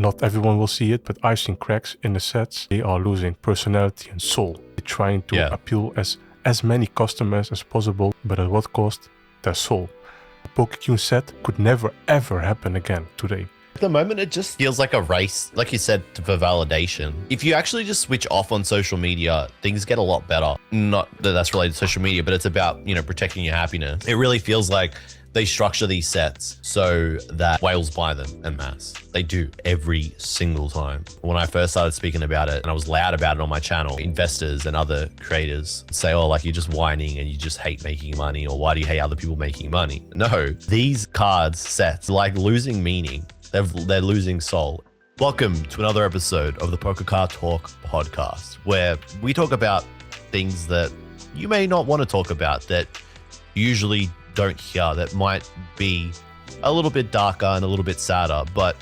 not everyone will see it, but I've seen cracks in the sets. They are losing personality and soul. They're trying to appeal as many customers as possible, but at what cost? Their soul. A Pokémon set could never ever happen again today. At the moment, it just feels like a race, like you said, for validation. If you actually just switch off on social media, things get a lot better. Not that that's related to social media, but it's about, protecting your happiness. It really feels like they structure these sets so that whales buy them en masse. They do every single time. When I first started speaking about it and I was loud about it on my channel, investors and other creators say, oh, like you're just whining and you just hate making money, or why do you hate other people making money? No, these cards sets like losing meaning. They're losing soul. Welcome to another episode of the Pokeca Talk podcast, where we talk about things that you may not want to talk about, that you usually don't hear, that might be a little bit darker and a little bit sadder, but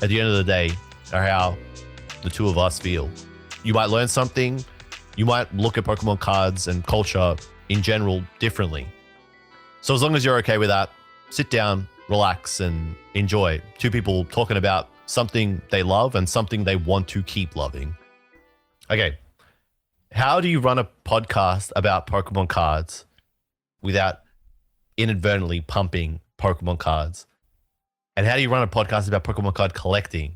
at the end of the day are how the two of us feel. You might learn something. You might look at Pokemon cards and culture in general differently. So as long as you're okay with that, sit down, relax, and enjoy two people talking about something they love and something they want to keep loving. Okay, how do you run a podcast about Pokemon cards without inadvertently pumping Pokemon cards? And how do you run a podcast about Pokemon card collecting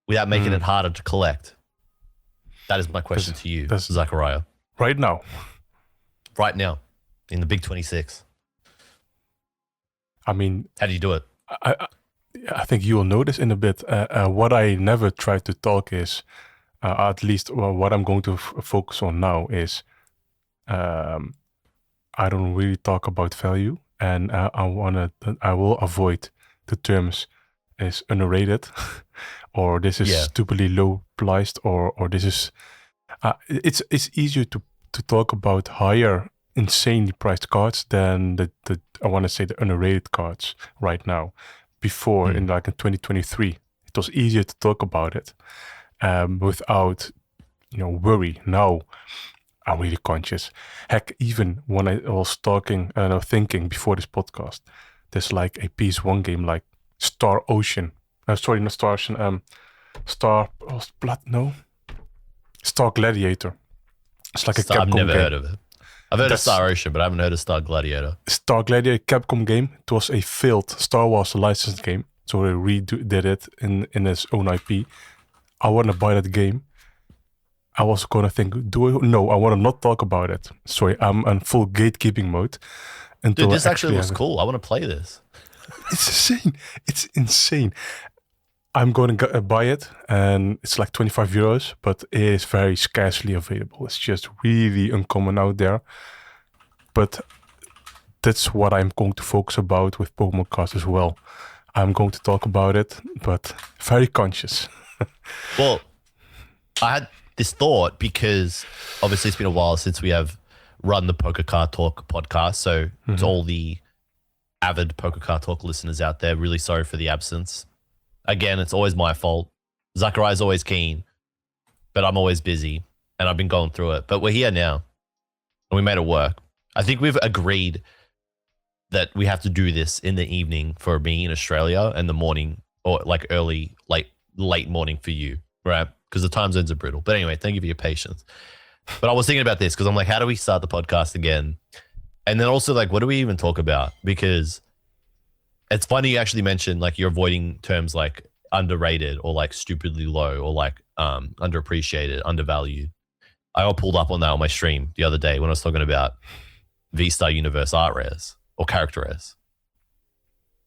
without making it harder to collect? That is my question to you, Zachariah. Right now, in the Big 26. I mean, how do you do it? I think you will notice in a bit. What I never try to talk is, at least what I'm going to focus on now is, I don't really talk about value, and I will avoid the terms is underrated, or this is stupidly low priced, or this is. It's easier to talk about higher, insanely priced cards than the I want to say the underrated cards right now. Before in 2023, it was easier to talk about it without worry. Now I'm really conscious. Heck, even when I was thinking before this podcast, there's like a PS1 game like Star Ocean. Sorry, not Star Ocean. Star Gladiator. It's like a Capcom I've never game. heard of it. I've heard of Star Ocean, but I haven't heard of Star Gladiator. Star Gladiator Capcom game. It was a failed Star Wars licensed game, so they redid it in its own IP. I want to buy that game. I was gonna think, no, I want to not talk about it. Sorry, I'm in full gatekeeping mode. Dude, this actually looks cool. I want to play this. It's insane. It's insane. I'm going to buy it, and it's like 25 euros, but it is very scarcely available. It's just really uncommon out there. But that's what I'm going to focus about with Pokemon cards as well. I'm going to talk about it, but very conscious. Well, I had this thought because obviously it's been a while since we have run the Pokeca Talk podcast. So to all the avid Pokeca Talk listeners out there, really sorry for the absence. Again, it's always my fault. Zachariah's always keen, but I'm always busy, and I've been going through it. But we're here now, and we made it work. I think we've agreed that we have to do this in the evening for me in Australia, and the morning, or like late morning for you, right? Because the time zones are brutal. But anyway, thank you for your patience. But I was thinking about this because I'm like, how do we start the podcast again? And then also, like, what do we even talk about? Because it's funny you actually mentioned like you're avoiding terms like underrated or like stupidly low or like underappreciated, undervalued. I got pulled up on that on my stream the other day when I was talking about V-Star Universe art rares or character rares.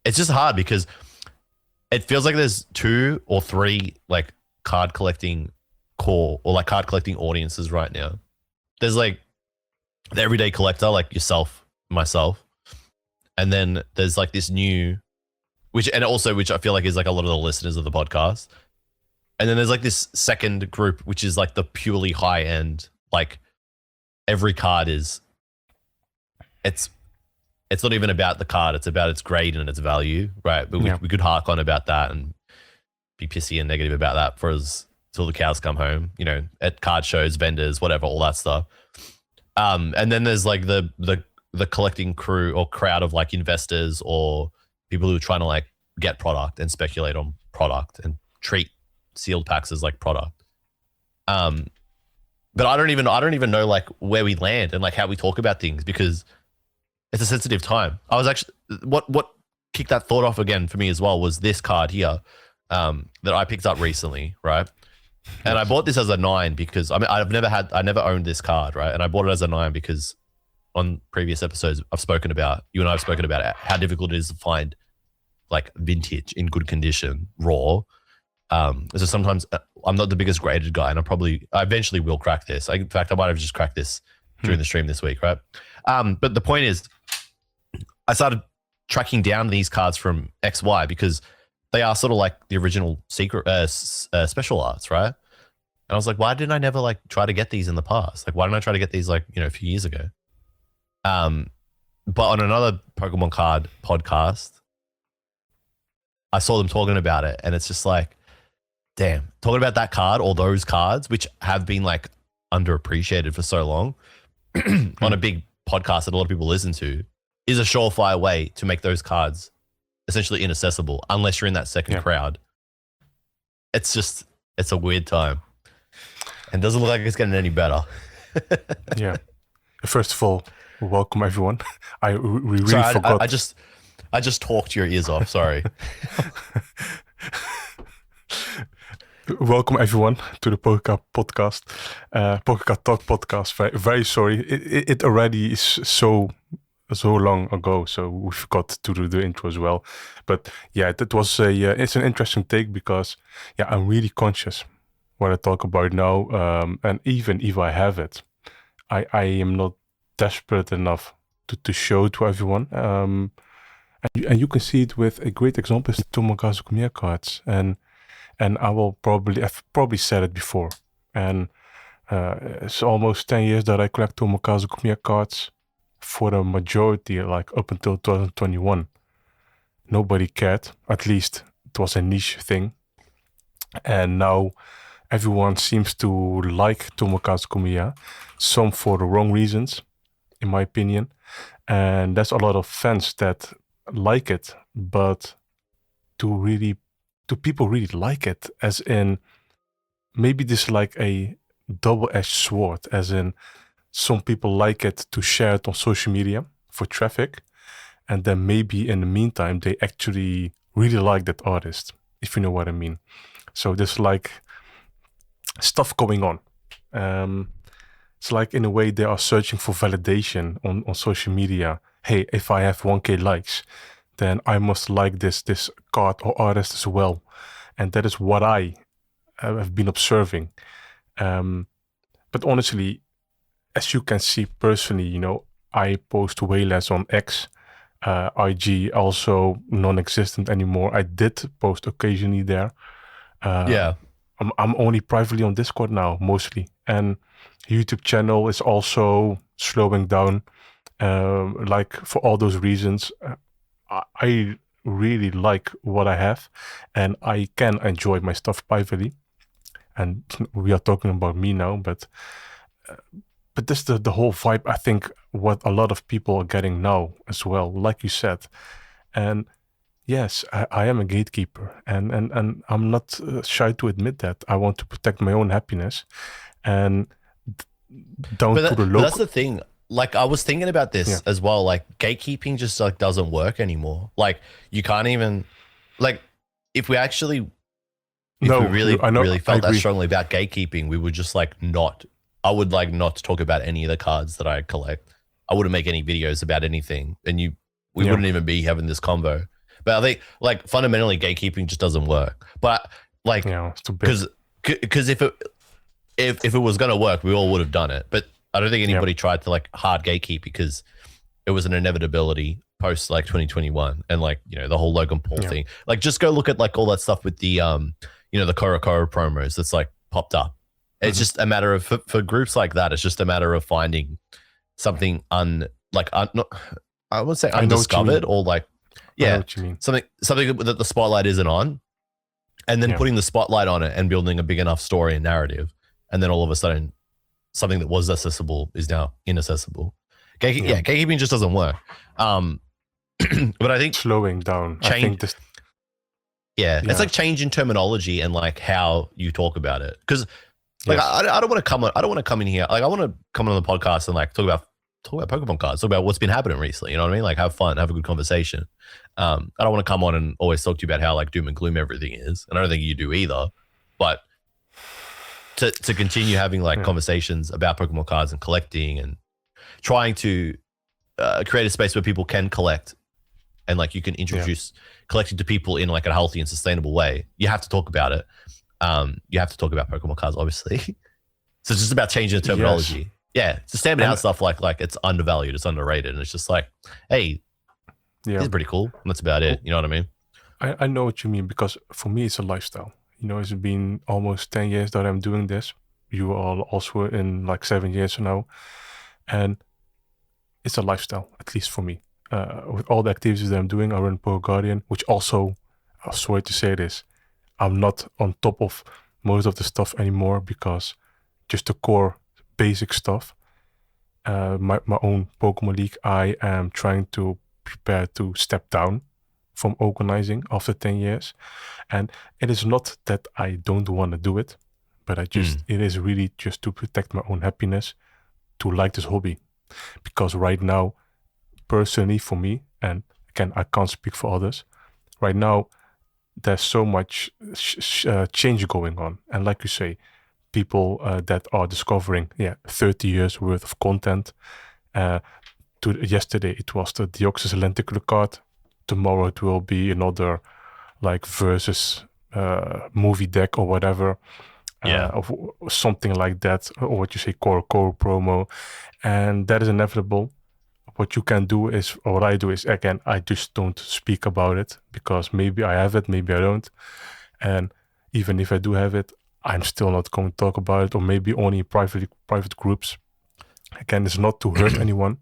It's just hard because it feels like there's 2 or 3 like card collecting core or like card collecting audiences right now. There's like the everyday collector like yourself, myself. And then there's like this new, which I feel like is like a lot of the listeners of the podcast. And then there's like this second group, which is like the purely high end, like every card is, it's not even about the card. It's about its grade and its value, right? But we could hark on about that and be pissy and negative about that for us till the cows come home, at card shows, vendors, whatever, all that stuff. And then there's like the collecting crew or crowd of like investors or people who are trying to like get product and speculate on product and treat sealed packs as like product. But I don't even know like where we land and like how we talk about things because it's a sensitive time. I was actually what kicked that thought off again for me as well was this card here that I picked up recently, right? And I bought this as a 9 because I mean I never owned this card, right? And I bought it as a 9 because on previous episodes you and I have spoken about how difficult it is to find like vintage in good condition raw. So sometimes I'm not the biggest graded guy, and I eventually will crack this. In fact, I might have just cracked this during the stream this week, right? But the point is, I started tracking down these cards from XY because they are sort of like the original secret special arts, right? And I was like, why didn't I never like try to get these in the past? Like, why didn't I try to get these like a few years ago? But on another Pokemon card podcast, I saw them talking about it, and it's just like, damn, talking about that card or those cards, which have been like underappreciated for so long on a big podcast that a lot of people listen to, is a surefire way to make those cards essentially inaccessible unless you're in that second crowd. It's a weird time and doesn't look like it's getting any better. Yeah. First of all, welcome everyone. We really sorry, forgot. I just talked your ears off. Sorry. Welcome everyone to the Pokeca podcast, Pokeca Talk podcast. Very, very sorry, it already is so long ago, so we forgot to do the intro as well. But yeah, that was it's an interesting take because I'm really conscious what I talk about now, and even if I have it, I am not desperate enough to show to everyone. And you can see it with a great example is the Tomokazu Kumiya cards, and I've probably said it before, and it's almost 10 years that I collect Tomokazu Kumiya cards. For the majority, like up until 2021, nobody cared. At least it was a niche thing, and now everyone seems to like Tomokazu Kumiya, some for the wrong reasons, in my opinion, and there's a lot of fans that like it, but do people really like it? As in, maybe this is like a double-edged sword, as in some people like it to share it on social media for traffic, and then maybe in the meantime they actually really like that artist, if you know what I mean. So there's like stuff going on. It's like in a way they are searching for validation on social media. Hey, if I have 1K likes, then I must like this card or artist as well. And that is what I have been observing. But honestly, as you can see personally, I post way less on X. IG also non-existent anymore. I did post occasionally there. I'm only privately on Discord now, mostly. And YouTube channel is also slowing down. Like for all those reasons, I really like what I have, and I can enjoy my stuff privately. And we are talking about me now, but this is the whole vibe. I think what a lot of people are getting now as well, like you said. And yes, I am a gatekeeper, and I'm not shy to admit that. I want to protect my own happiness, and down to the local. That's the thing. Like I was thinking about this as well. Like gatekeeping just like doesn't work anymore. Like you can't even like if we really felt that strongly about gatekeeping, we would just like not. I would like not talk about any of the cards that I collect. I wouldn't make any videos about anything, and we wouldn't even be having this convo. But I think like fundamentally gatekeeping just doesn't work. But like because if it was gonna work, we all would have done it. But I don't think anybody tried to like hard gatekeep because it was an inevitability post like 2021 and like the whole Logan Paul thing. Like just go look at like all that stuff with the the Korokoro promos that's like popped up. It's just a matter of for groups like that. It's just a matter of finding something I would say undiscovered or like something that the spotlight isn't on, and then putting the spotlight on it and building a big enough story and narrative, and then all of a sudden something that was accessible is now inaccessible. Gatekeeping just doesn't work. But I think slowing down. Yeah, Yeah. it's like change in terminology and like how you talk about it. Because like Yes. I don't want to come on. I don't want to come in here. Like I want to come on the podcast and like talk about Pokemon cards, talk about what's been happening recently. You know what I mean? Like have fun, have a good conversation. I don't want to come on and always talk to you about how like doom and gloom everything is, and I don't think you do either. But to continue having like conversations about Pokemon cards and collecting and trying to create a space where people can collect and like you can introduce collecting to people in like a healthy and sustainable way. You have to talk about it. You have to talk about Pokemon cards, obviously. So it's just about changing the terminology. Yes. Yeah, it's just stamping out stuff like it's undervalued, it's underrated, and it's just like, hey, this is pretty cool. And that's about it. You know what I mean? I know what you mean, because for me it's a lifestyle. You know, it's been almost 10 years that I'm doing this. You are also in like 7 years now, and it's a lifestyle, at least for me. With all the activities that I'm doing, I run PokeGuardian, which also, I swear to say this, I'm not on top of most of the stuff anymore, because just the core basic stuff, my own Pokemon League, I am trying to prepare to step down from organizing after 10 years. And it is not that I don't want to do it, but it is really just to protect my own happiness, to like this hobby. Because right now, personally for me, and again, I can't speak for others, right now, there's so much change going on. And like you say, people that are discovering 30 years worth of content. Yesterday it was the Deoxys Lenticular card. Tomorrow it will be another like versus movie deck or whatever. Of something like that, or what you say, core promo. And that is inevitable. What you can do is, or what I do is, again, I just don't speak about it, because maybe I have it, maybe I don't. And even if I do have it, I'm still not going to talk about it, or maybe only private groups. Again, it's not to hurt anyone,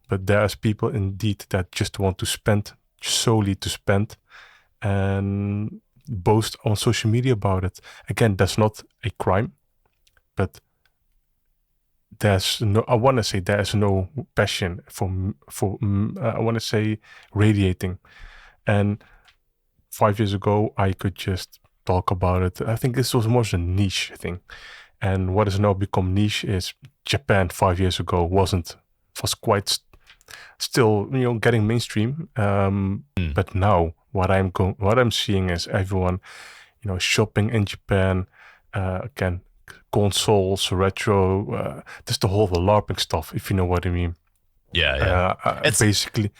but there's people indeed that just want to spend, solely to spend, and boast on social media about it. Again, that's not a crime, but there's no passion for I want to say radiating. And 5 years ago, I could just talk about it. I think this was more a niche thing. And what has now become niche is Japan 5 years ago was quite still, getting mainstream. But now what I'm seeing is everyone, shopping in Japan, again, consoles, retro, just the whole LARPing stuff, if you know what I mean. It's basically,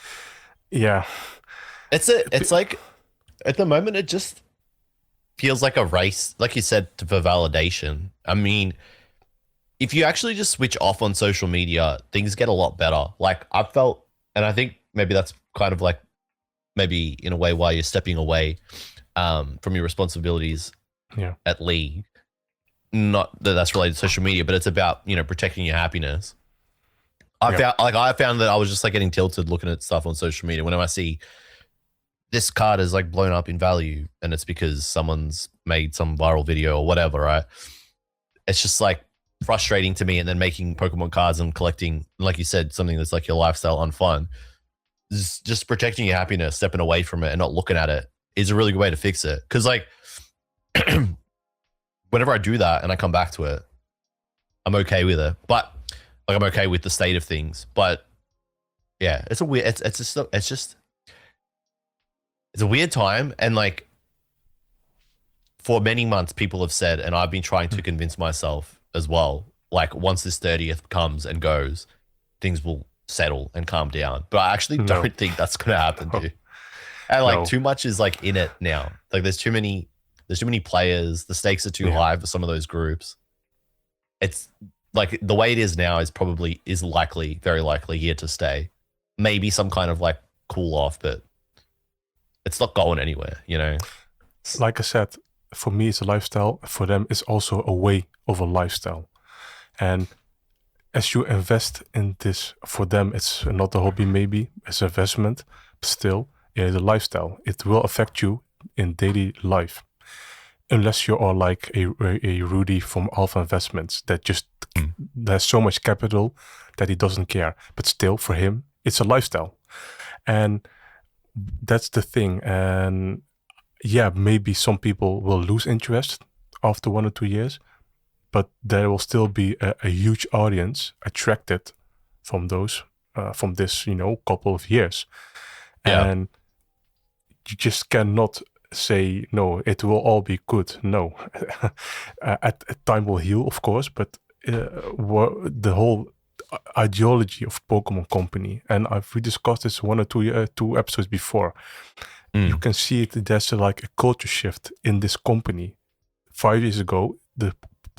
It's like, at the moment, it just feels like a race, like you said, for validation. I mean, if you actually just switch off on social media, things get a lot better. Like I felt, and I think maybe that's kind of like, maybe in a way why you're stepping away from your responsibilities at League. Not that that's related to social media, but it's about, protecting your happiness. I found that I was just like getting tilted looking at stuff on social media. Whenever I see this card is like blown up in value, and it's because someone's made some viral video or whatever, right? It's just like frustrating to me. And then making Pokemon cards and collecting, like you said, something that's like your lifestyle on fun, just protecting your happiness, stepping away from it and not looking at it is a really good way to fix it. Because like, whenever I do that and I come back to it, I'm okay with it. But like, I'm okay with the state of things. But yeah, it's a weird time. And like, for many months, people have said, and I've been trying to convince myself as well, like once this 30th comes and goes, things will settle and calm down. But I actually don't think that's going to happen, dude. And like too much is like in it now. Like there's too many players. The stakes are too high for some of those groups. It's like the way it is now is very likely here to stay. Maybe some kind of like cool off, but it's not going anywhere, Like I said, for me, it's a lifestyle. For them, it's also a way of a lifestyle. And as you invest in this, for them, it's not a hobby, maybe it's an investment, but still, it is a lifestyle. It will affect you in daily life. Unless you are like a Rudy from Alpha Investments that just has so much capital that he doesn't care. But still, for him, it's a lifestyle. And that's the thing. And yeah, maybe some people will lose interest after 1 or 2 years, but there will still be a huge audience attracted from those, from this, couple of years. Yeah. And you just cannot say, no, it will all be good. No. At time will heal, of course, but the whole ideology of Pokemon Company, and we discussed this 1 or 2 episodes before. You can see it. There's like a culture shift in this company. 5 years ago, the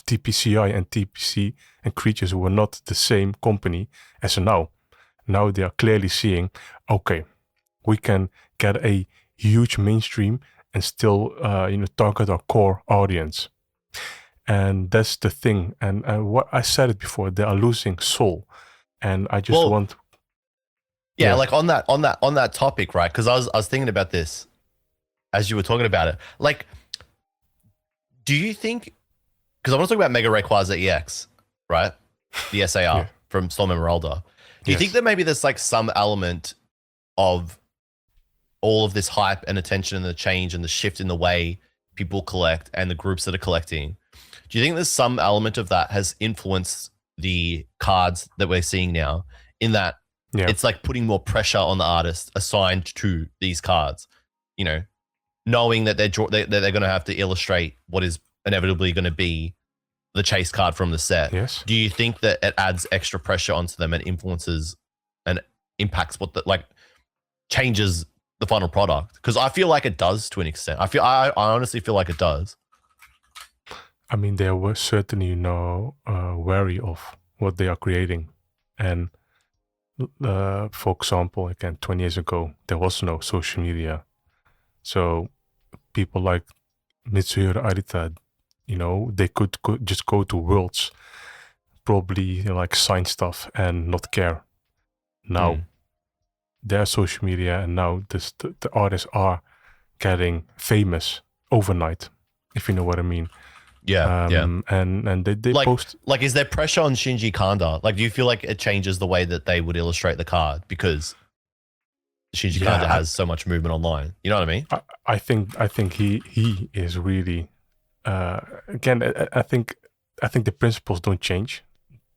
TPCI and TPC and Creatures were not the same company as now. Now they are clearly seeing, okay, we can get a huge mainstream and still, target our core audience. And that's the thing. And what I said it before, they are losing soul. And I just want. Yeah, like on that topic, right? Because I was thinking about this as you were talking about it. Like, do you think? Because I want to talk about Mega Rayquaza EX, right? The SAR from Storm Emeralda. Do you think that maybe there's like some element of all of this hype and attention and the change and the shift in the way people collect and the groups that are collecting? Do you think there's some element of that has influenced the cards that we're seeing now, in that it's like putting more pressure on the artist assigned to these cards, knowing that they're going to have to illustrate what is inevitably going to be the chase card from the set? Yes. Do you think that it adds extra pressure onto them and influences and impacts changes the final product? Because I feel like it does to an extent. I honestly feel like it does. I mean, they were certainly wary of what they are creating. And for example, again, 20 years ago, there was no social media. So people like Mitsuhiro Arita, they could just go to Worlds, probably like sign stuff and not care. Now, there's social media, and now the artists are getting famous overnight, if you know what I mean. Yeah, And they post. Like, is there pressure on Shinji Kanda? Like, do you feel like it changes the way that they would illustrate the card because Shinji Kanda has so much movement online? You know what I mean? I think he is really. Again, I think the principles don't change.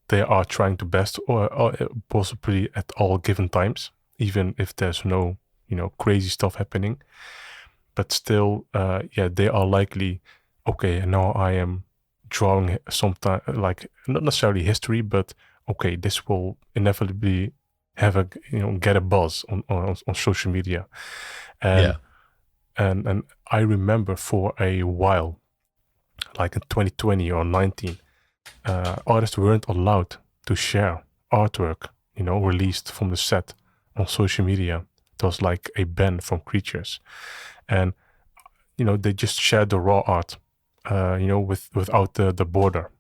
They are trying to best or possibly at all given times, even if there's no crazy stuff happening. But still, they are likely. Okay, now I am drawing sometime, like not necessarily history, but okay, this will inevitably have get a buzz on social media. And I remember for a while, like in 2020 or 19, artists weren't allowed to share artwork, released from the set on social media. It was like a ban from Creatures. And, they just shared the raw art, without the border.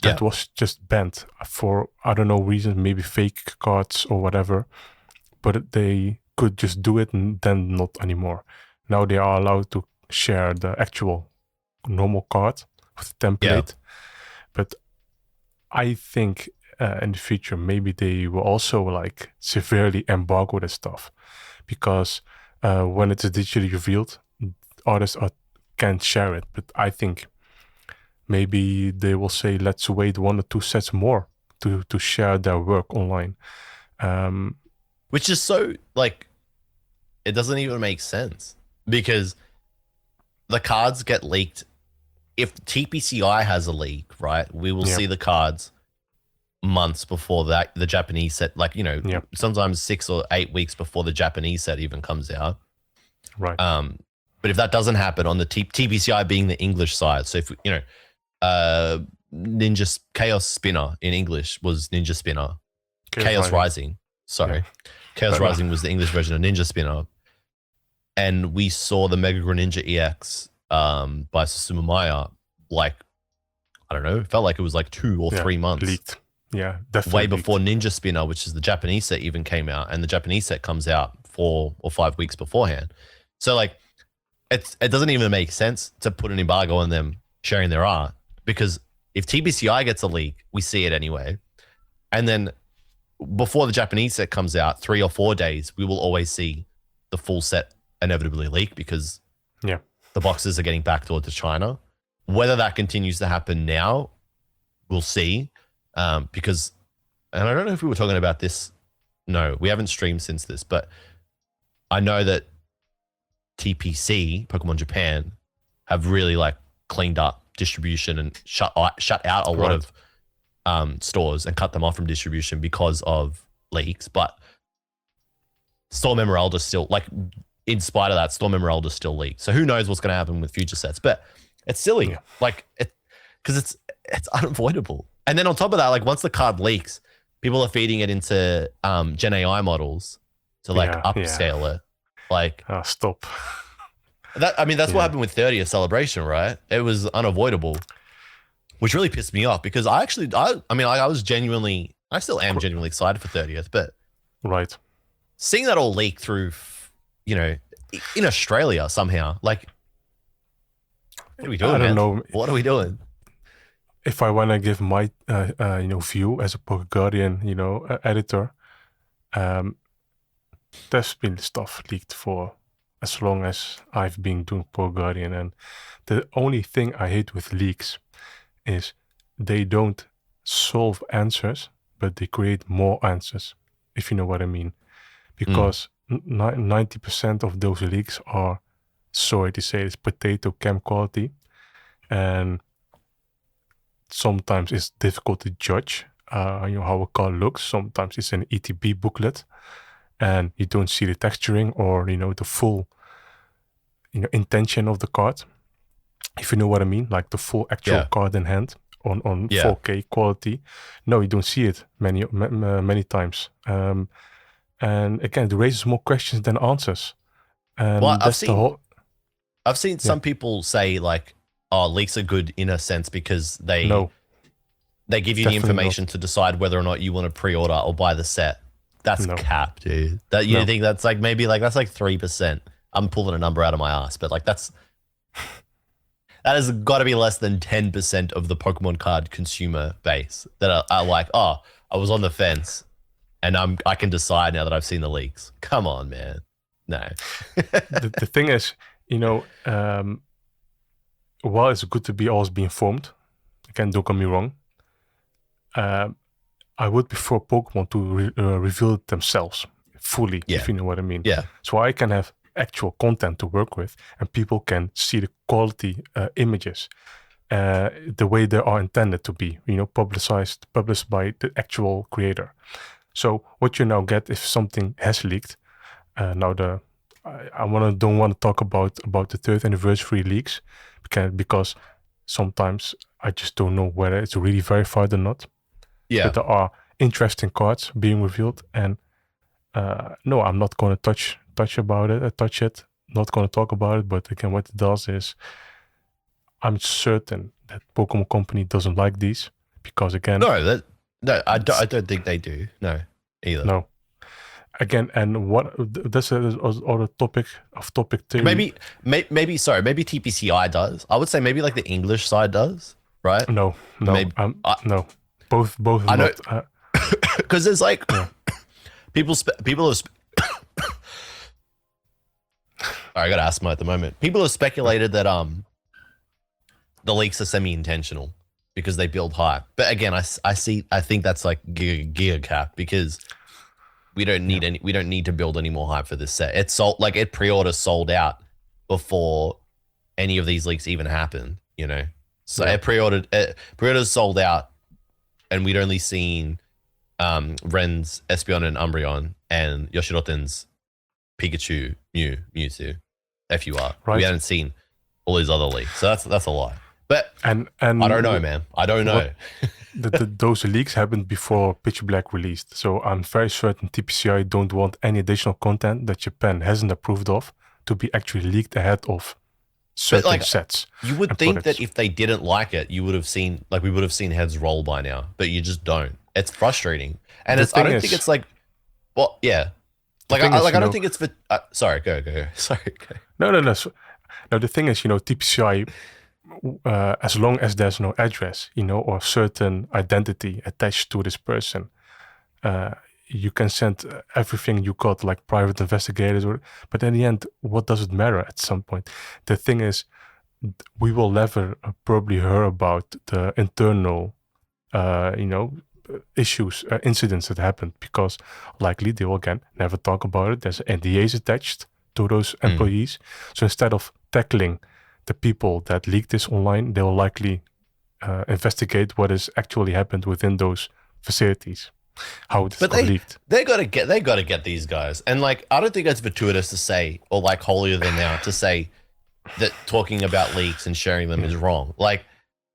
That was just banned for, I don't know, reasons, maybe fake cards or whatever. But they could just do it and then not anymore. Now they are allowed to share the actual normal card with the template. But I think in the future, maybe they will also like severely embargo the stuff, because when it is digitally revealed, artists can't share it. But I think maybe they will say, let's wait 1 or 2 sets more to share their work online. Which is so, like, it doesn't even make sense, because the cards get leaked. If TPCI has a leak, right, we will see the cards months before the Japanese set, like, sometimes 6 or 8 weeks before the Japanese set even comes out. Right. But if that doesn't happen on the TPCI being the English side, so if Ninja Chaos Spinner in English was Ninja Spinner, Chaos Rising. Sorry, Chaos Rising was the English version of Ninja Spinner, and we saw the Mega Greninja EX by Susumu Maya, like, I don't know, it felt like it was like 2 or 3 months leaked. Yeah, definitely way before Ninja Spinner, which is the Japanese set, even came out, and the Japanese set comes out 4 or 5 weeks beforehand. So like, it doesn't even make sense to put an embargo on them sharing their art, because if TBCI gets a leak, we see it anyway. And then before the Japanese set comes out, 3 or 4 days, we will always see the full set inevitably leak, because the boxes are getting backdoored to China. Whether that continues to happen now, we'll see. Because, and I don't know if we were talking about this. No, we haven't streamed since this, but I know that TPC, Pokemon Japan, have really like cleaned up distribution and shut out a lot of stores and cut them off from distribution because of leaks. But Storm Emeralda still, like, in spite of that, Storm Emeralda still leaked. So who knows what's going to happen with future sets? But it's silly, like, because it's unavoidable. And then on top of that, like, once the card leaks, people are feeding it into Gen AI models to like upscale it. Like, stop. That's what happened with 30th Celebration, right? It was unavoidable, which really pissed me off because I still am genuinely excited for 30th, but seeing that all leak through, in Australia somehow, like, what are we doing? I don't know. What are we doing? If I want to give my view as a PokeGuardian editor, there's been stuff leaked for as long as I've been doing PokeGuardian, and the only thing I hate with leaks is they don't solve answers, but they create more answers, if you know what I mean. Because 90% of those leaks are, sorry to say, it's potato chem quality, and sometimes it's difficult to judge how a card looks. Sometimes it's an ETB booklet and you don't see the texturing or the full intention of the card, if you know what I mean, like the full actual card in hand on 4K quality. No, you don't see it many times, and again, it raises more questions than answers. And I've seen some people say like, oh, leaks are good in a sense because they give you the information to decide whether or not you want to pre-order or buy the set. That's cap, dude. That you think that's like maybe like that's like 3%. I'm pulling a number out of my ass, but like that has got to be less than 10% of the Pokemon card consumer base that are like, oh, I was on the fence, and I can decide now that I've seen the leaks. Come on, man. No. the thing is, while it's good to be always be informed, again, don't get me wrong, I would prefer Pokemon to reveal it themselves fully, if you know what I mean. Yeah. So I can have actual content to work with, and people can see the quality images, the way they are intended to be, published by the actual creator. So what you now get if something has leaked, I don't want to talk about the 3rd anniversary leaks, because sometimes I just don't know whether it's really verified or not. Yeah. But there are interesting cards being revealed, and no, I'm not going to touch it. Not going to talk about it. But again, what it does is, I'm certain that Pokemon Company doesn't like these, because again, I don't think they do. No, either. No. Again, and what that's other topic two. Maybe TPCI does. I would say maybe like the English side does, right? No. No. Both. I know, because there's like people have. I got asthma at the moment. People have speculated that the leaks are semi-intentional because they build hype. But again, I think that's like giga cap, because we don't need to build any more hype for this set. It's sold, like pre-order sold out before any of these leaks even happened. So pre-orders sold out, and we'd only seen Ren's Espeon and Umbreon and Yoshiroten's Pikachu, Mewtwo, FUR. Right. We hadn't seen all these other leaks, so that's a lie. But and I don't know, man. I don't know. Those leaks happened before Pitch Black released, so I'm very certain TPCI don't want any additional content that Japan hasn't approved of to be actually leaked ahead of certain sets. You would think that if they didn't like it, we would have seen heads roll by now, but you just don't. It's frustrating, and I don't think it's like, well, yeah. Like I don't think it's for. Sorry, go. Sorry, go. No. No, the thing is, TPCI, as long as there's no address, or certain identity attached to this person, you can send everything you got, like private investigators, but in the end, what does it matter at some point? The thing is, we will never probably hear about the internal, issues, incidents that happened, because likely they will again never talk about it. There's NDAs attached to those employees. So instead of tackling the people that leaked this online, they will likely investigate what has actually happened within those facilities, how it got leaked. They gotta get these guys. And like, I don't think it's fortuitous to say, or like holier than thou to say that talking about leaks and sharing them is wrong. Like,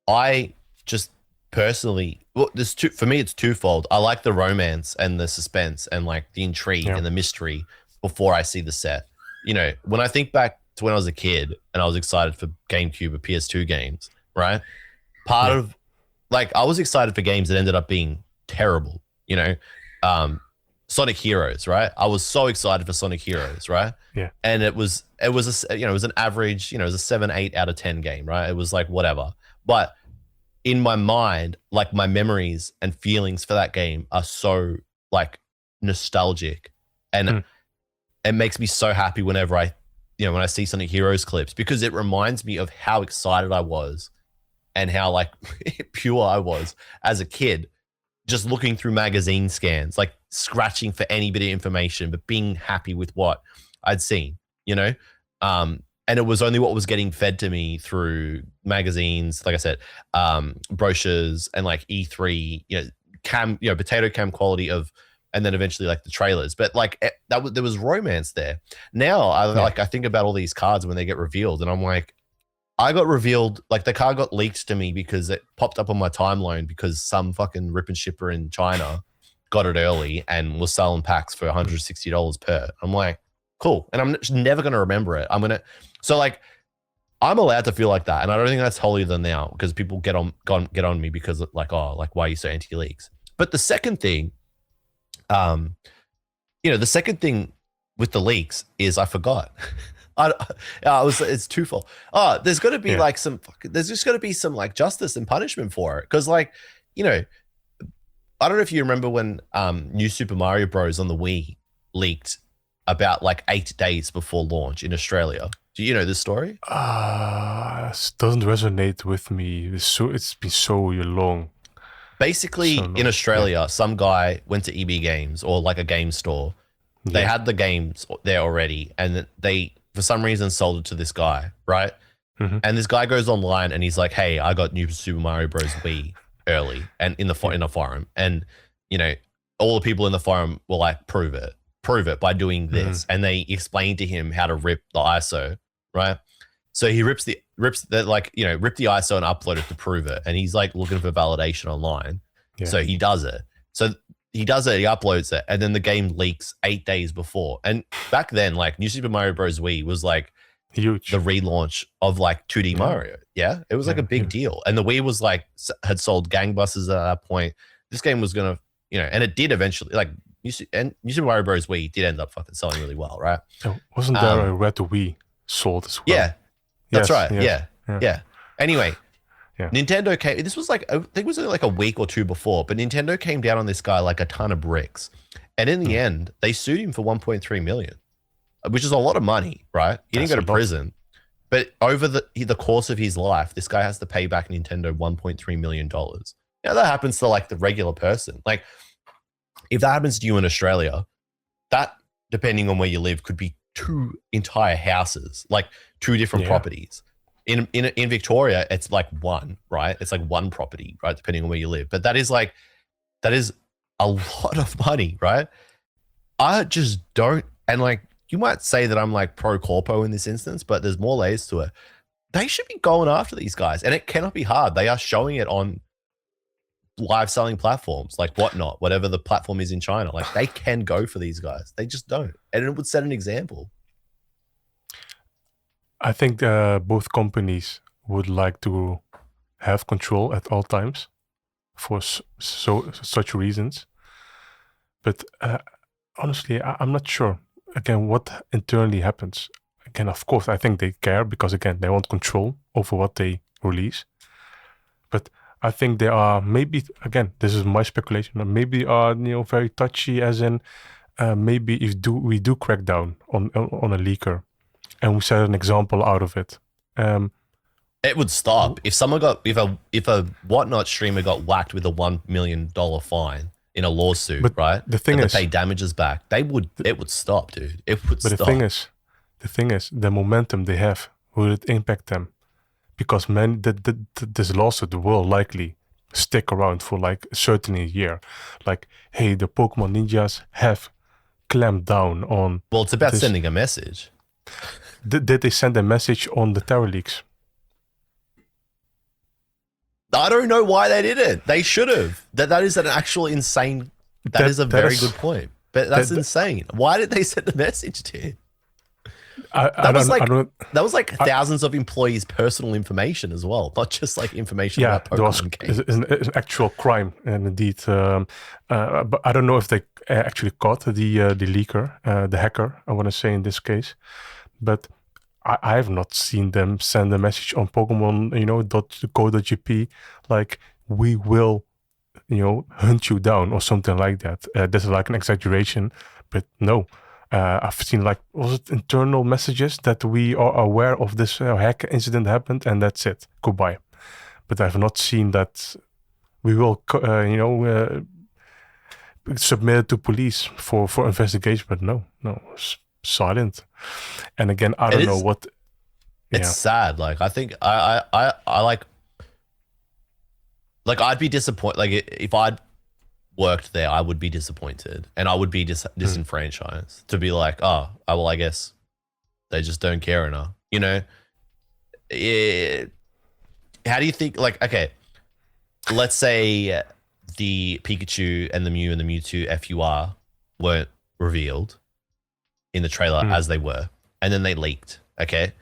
I just personally, well, for me it's twofold. I like the romance and the suspense and like the intrigue and the mystery before I see the set. You know, when I think back to when I was a kid and I was excited for GameCube or PS2 games, right? Part of, like, I was excited for games that ended up being terrible, you know? Sonic Heroes, right? I was so excited for Sonic Heroes, right? Yeah. And it was an average, it was a 7, 8 out of 10 game, right? It was like whatever. But in my mind, like, my memories and feelings for that game are so like nostalgic, and it makes me so happy whenever when I see Sonic Heroes clips, because it reminds me of how excited I was and how like pure I was as a kid, just looking through magazine scans, like scratching for any bit of information, but being happy with what I'd seen, and it was only what was getting fed to me through magazines, like I said, brochures and like E3, potato cam quality of, and then eventually like the trailers. But like there was romance there. Now I think about all these cards when they get revealed, and I'm like, I got revealed, like the card got leaked to me because it popped up on my timeline because some fucking rip and shipper in China got it early and was selling packs for $160 per. I'm like, cool. And I'm just never going to remember it. So like, I'm allowed to feel like that. And I don't think that's holier than thou, because people get on me because like, oh, like, why are you so anti-leaks? But the second thing, the second thing with the leaks is I forgot. It's twofold. Oh, there's got to be like there's just got to be some like justice and punishment for it. Because like, I don't know if you remember when New Super Mario Bros. On the Wii leaked about like 8 days before launch in Australia. Do you know this story? It doesn't resonate with me. It's been so long. Basically, in Australia, some guy went to EB Games or like a game store. They had the games there already, and they, for some reason, sold it to this guy, right? And this guy goes online and he's like, "Hey, I got New Super Mario Bros. Wii early," and in a forum, and all the people in the forum were like, "Prove it by doing this," and they explained to him how to rip the ISO, right? So he rips the ISO and upload it to prove it, and he's like looking for validation online. So he does it. He uploads it, and then the game leaks 8 days before. And back then, like, New Super Mario Bros. Wii was like huge, the relaunch of like 2D Mario. Yeah, it was like a big deal, and the Wii was like had sold gangbusters at that point. This game was gonna, and it did eventually. Like New Super Mario Bros. Wii did end up fucking selling really well, right? Oh, wasn't there a Red Wii sold as well? Yeah, that's right. Yeah. Anyway. Yeah. Nintendo came, this was like, I think it was like a week or two before, but Nintendo came down on this guy like a ton of bricks. And in the end, they sued him for 1.3 million, which is a lot of money, right? He didn't go to prison. But over the course of his life, this guy has to pay back Nintendo $1.3 million. Now that happens to like the regular person. Like, if that happens to you in Australia, that, depending on where you live, could be 2 entire houses, like 2 different properties. In Victoria, it's like 1, right? It's like 1 property, right? Depending on where you live. But that is a lot of money, right? I just don't, and like, you might say that I'm like pro corpo in this instance, but there's more layers to it. They should be going after these guys, and it cannot be hard. They are showing it on live selling platforms like Whatnot, whatever the platform is in China. Like, they can go for these guys. They just don't. And it would set an example. I think both companies would like to have control at all times for such reasons. But honestly, I'm not sure, again, what internally happens. Again, of course, I think they care because, again, they want control over what they release. But I think they are maybe, again, this is my speculation, maybe are very touchy, as in maybe if we do crack down on a leaker, and we set an example out of it. It would stop if someone if a whatnot streamer got whacked with a $1 million fine in a lawsuit, but right? The thing is, pay damages back. It would stop, dude. It would stop. But the thing is, the momentum they have, will it impact them? Because this lawsuit will likely stick around for like certainly a year. Like, hey, the Pokemon ninjas have clamped down on. Well, it's about sending a message. Did they send a message on the Terror Leaks? I don't know why they didn't. They should have. That is an actual insane. That is a very good point. But that's insane. Why did they send the message to him? That was like thousands of employees' personal information as well, not just like information about Pokemon games. It's an actual crime, and indeed. But I don't know if they actually caught the leaker, the hacker, I want to say in this case. But I have not seen them send a message on Pokemon, .co.jp, like, we will, hunt you down or something like that. This is like an exaggeration, but no. I've seen was it internal messages that we are aware of this hack incident happened, and that's it. Goodbye. But I've not seen that we will, submit it to police for investigation. But no, silent. And again, I don't know what. It's sad. Like, I think I like I'd be disappointed. Like, if I'd worked there, I would be disappointed, and I would be disenfranchised to be like, oh, well, I guess they just don't care enough. How do you think? Like, okay, let's say the Pikachu and the Mew and the Mewtwo FUR weren't revealed in the trailer as they were, and then they leaked. Okay,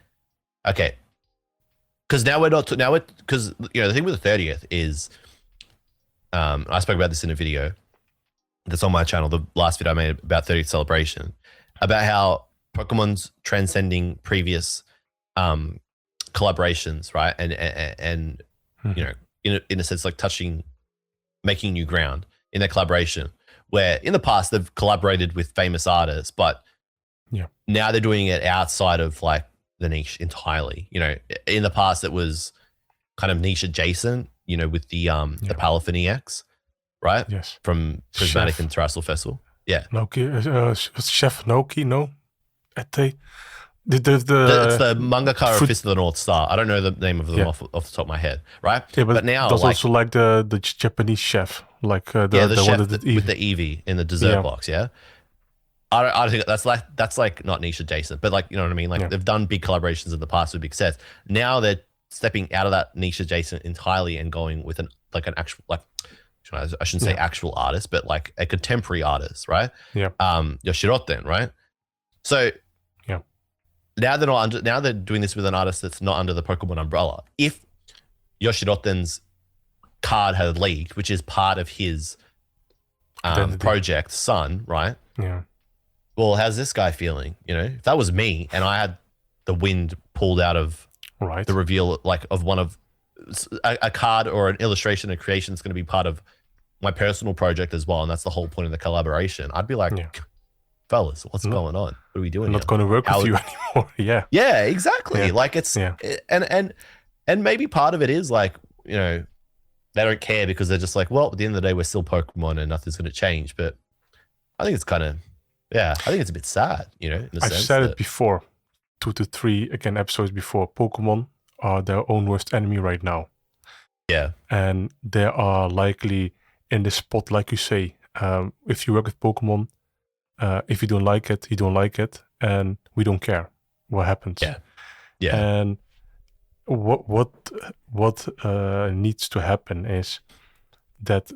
because now because the thing with the 30th is, I spoke about this in a video that's on my channel, the last video I made about 30th celebration, about how Pokemon's transcending previous collaborations, right? And in a sense, like making new ground in their collaboration, where in the past they've collaborated with famous artists, but now they're doing it outside of like the niche entirely. In the past it was kind of niche adjacent, with the Palafin EX, right? Yes. From Prismatic and Terrestrial Festival. Yeah. Noki, Chef Noki, no? Ete. It's the mangaka of Fist of the North Star. I don't know the name of them off the top of my head, right? Yeah, but now there's also like the Japanese chef, like the chef one with the Eevee in the dessert box. Yeah. I don't think that's like not niche adjacent, but like, you know what I mean? Like they've done big collaborations in the past with big sets. Now they're stepping out of that niche adjacent entirely and going with an actual, like, I shouldn't say actual artist, but like a contemporary artist, right? Yeah. Yoshiroten, right? So now they're doing this with an artist that's not under the Pokemon umbrella. If Yoshiroten's card had leaked, which is part of his project, Sun, right? Yeah. Well, how's this guy feeling? If that was me and I had the wind pulled out of the reveal, like, of one of a card or an illustration, a creation that's going to be part of my personal project as well, and that's the whole point of the collaboration, I'd be like, fellas, what's going on? What are we doing? I'm not going to work with you anymore. Yeah, exactly. Yeah. Like, it's and maybe part of it is like, they don't care because they're just like, well, at the end of the day, we're still Pokemon and nothing's going to change. But I think it's kind of, I think it's a bit sad, I've said it before, 2 to 3 episodes before. Pokemon are their own worst enemy right now. Yeah. And they are likely in the spot, like you say. If you work with Pokemon, if you don't like it, you don't like it, and we don't care what happens. Yeah. And what needs to happen is that,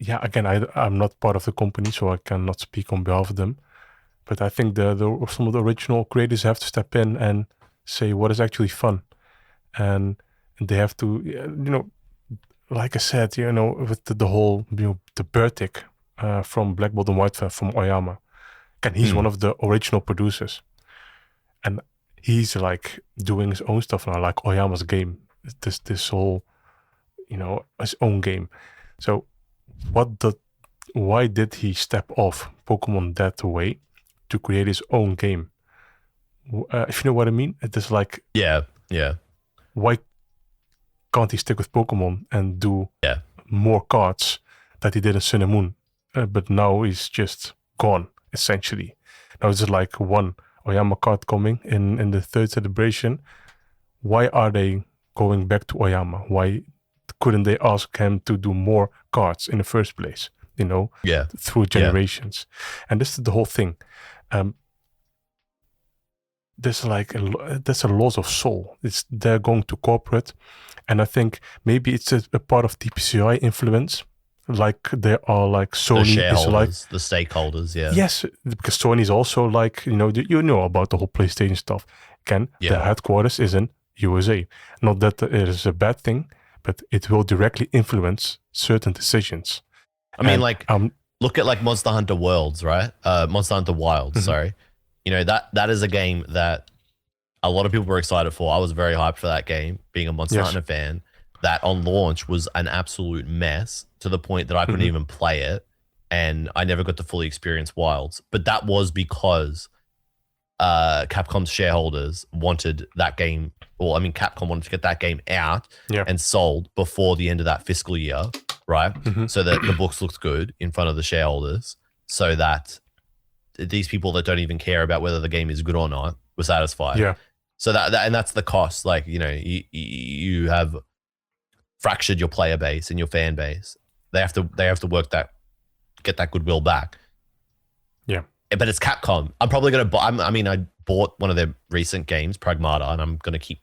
again, I'm not part of the company, so I cannot speak on behalf of them. But I think some of the original creators have to step in and say what is actually fun, and they have to, like I said, with the whole, the Bertic from Black Bolt and White from Oyama, and he's one of the original producers, and he's like doing his own stuff now, like Oyama's game. This whole his own game. So why did he step off Pokemon that way to create his own game? If you know what I mean, it is like, yeah. Why can't he stick with Pokemon and do more cards that he did in Sun and Moon? But now he's just gone, essentially. Now it's just like one Oyama card coming in the third celebration. Why are they going back to Oyama? Why couldn't they ask him to do more cards in the first place? Through generations. And this is the whole thing. There's a loss of soul. They're going to corporate, and I think maybe it's a part of TPCI influence. Like they are like Sony, the shareholders, is like the stakeholders. Yeah. Yes, because Sony is also like about the whole PlayStation stuff. Again, the headquarters is in USA. Not that it is a bad thing, but it will directly influence certain decisions. I mean, look at like Monster Hunter Worlds, right? Monster Hunter Wilds, sorry. That is a game that a lot of people were excited for. I was very hyped for that game, being a Monster Hunter fan. That on launch was an absolute mess to the point that I couldn't even play it, and I never got to fully experience Wilds. But that was because Capcom's shareholders wanted that game. Well, I mean, Capcom wanted to get that game out and sold before the end of that fiscal year, right? So that the books looked good in front of the shareholders, so that these people that don't even care about whether the game is good or not were satisfied. Yeah. So and that's the cost. Like, you have fractured your player base and your fan base. They have to get that goodwill back. Yeah. But it's Capcom. I'm probably going to buy, I bought one of their recent games, Pragmata, and I'm going to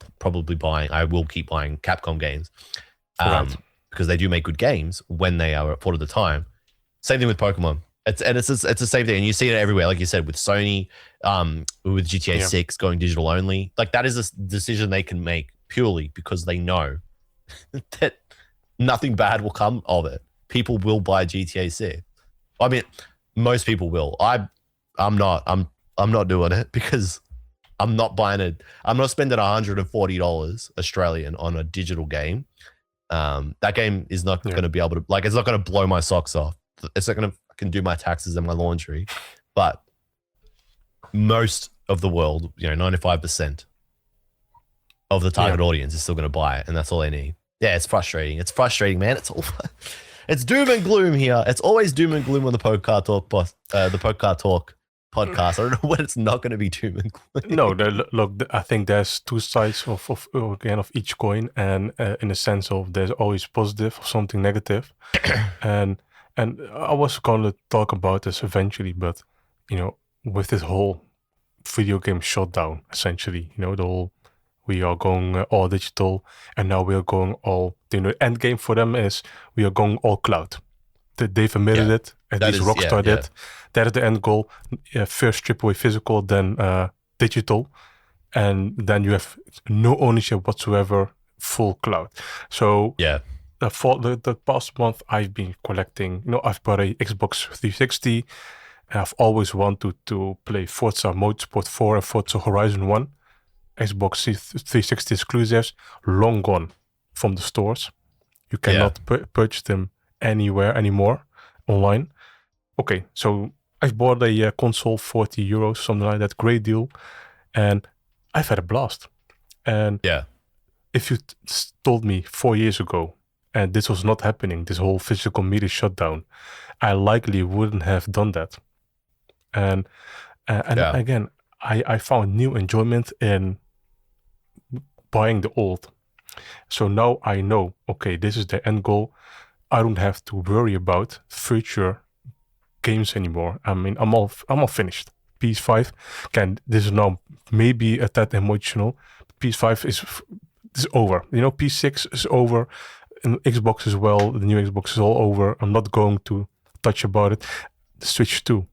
I will keep buying Capcom games. Because they do make good games when they are afforded the time. Same thing with Pokemon. It's the same thing, and you see it everywhere. Like you said, with Sony, with GTA 6 going digital only, like that is a decision they can make purely because they know that nothing bad will come of it. People will buy GTA 6. I mean, most people will. I'm not doing it because I'm not buying it. I'm not spending $140 Australian on a digital game. That game is not going to be able to, like, it's not going to blow my socks off. It's not going to can do my taxes and my laundry, but most of the world, 95% of the target audience is still going to buy it, and that's all they need. Yeah, it's frustrating. It's frustrating, man. It's doom and gloom here. It's always doom and gloom on the Pokeca Talk, the Pokeca Talk podcast. I don't know when it's not going to be doom and gloom. No, look, I think there's two sides of each coin, and in the sense of there's always positive or something negative, and I was going to talk about this eventually, but with this whole video game shutdown, essentially, the whole we are going all digital, and now we are going all. The end game for them is we are going all cloud. They've admitted it. At least Rockstar did. That is the end goal. First AAA physical, then digital, and then you have no ownership whatsoever, full cloud. So for the past month, I've been collecting. I've bought a Xbox 360. And I've always wanted to play Forza Motorsport 4 and Forza Horizon 1. Xbox 360 exclusives, long gone from the stores. You cannot purchase them anywhere anymore online. Okay, so I've bought a console, €40, something like that. Great deal. And I've had a blast. And if you told me 4 years ago, and this was not happening, this whole physical media shutdown, I likely wouldn't have done that. And again, I found new enjoyment in buying the old. So now I know, okay, this is the end goal. I don't have to worry about future games anymore. I mean, I'm all finished. PS5, again, this is now maybe a tad emotional. PS5 is over. PS6 is over, and Xbox as well. The new Xbox is all over. I'm not going to touch about it. The Switch 2,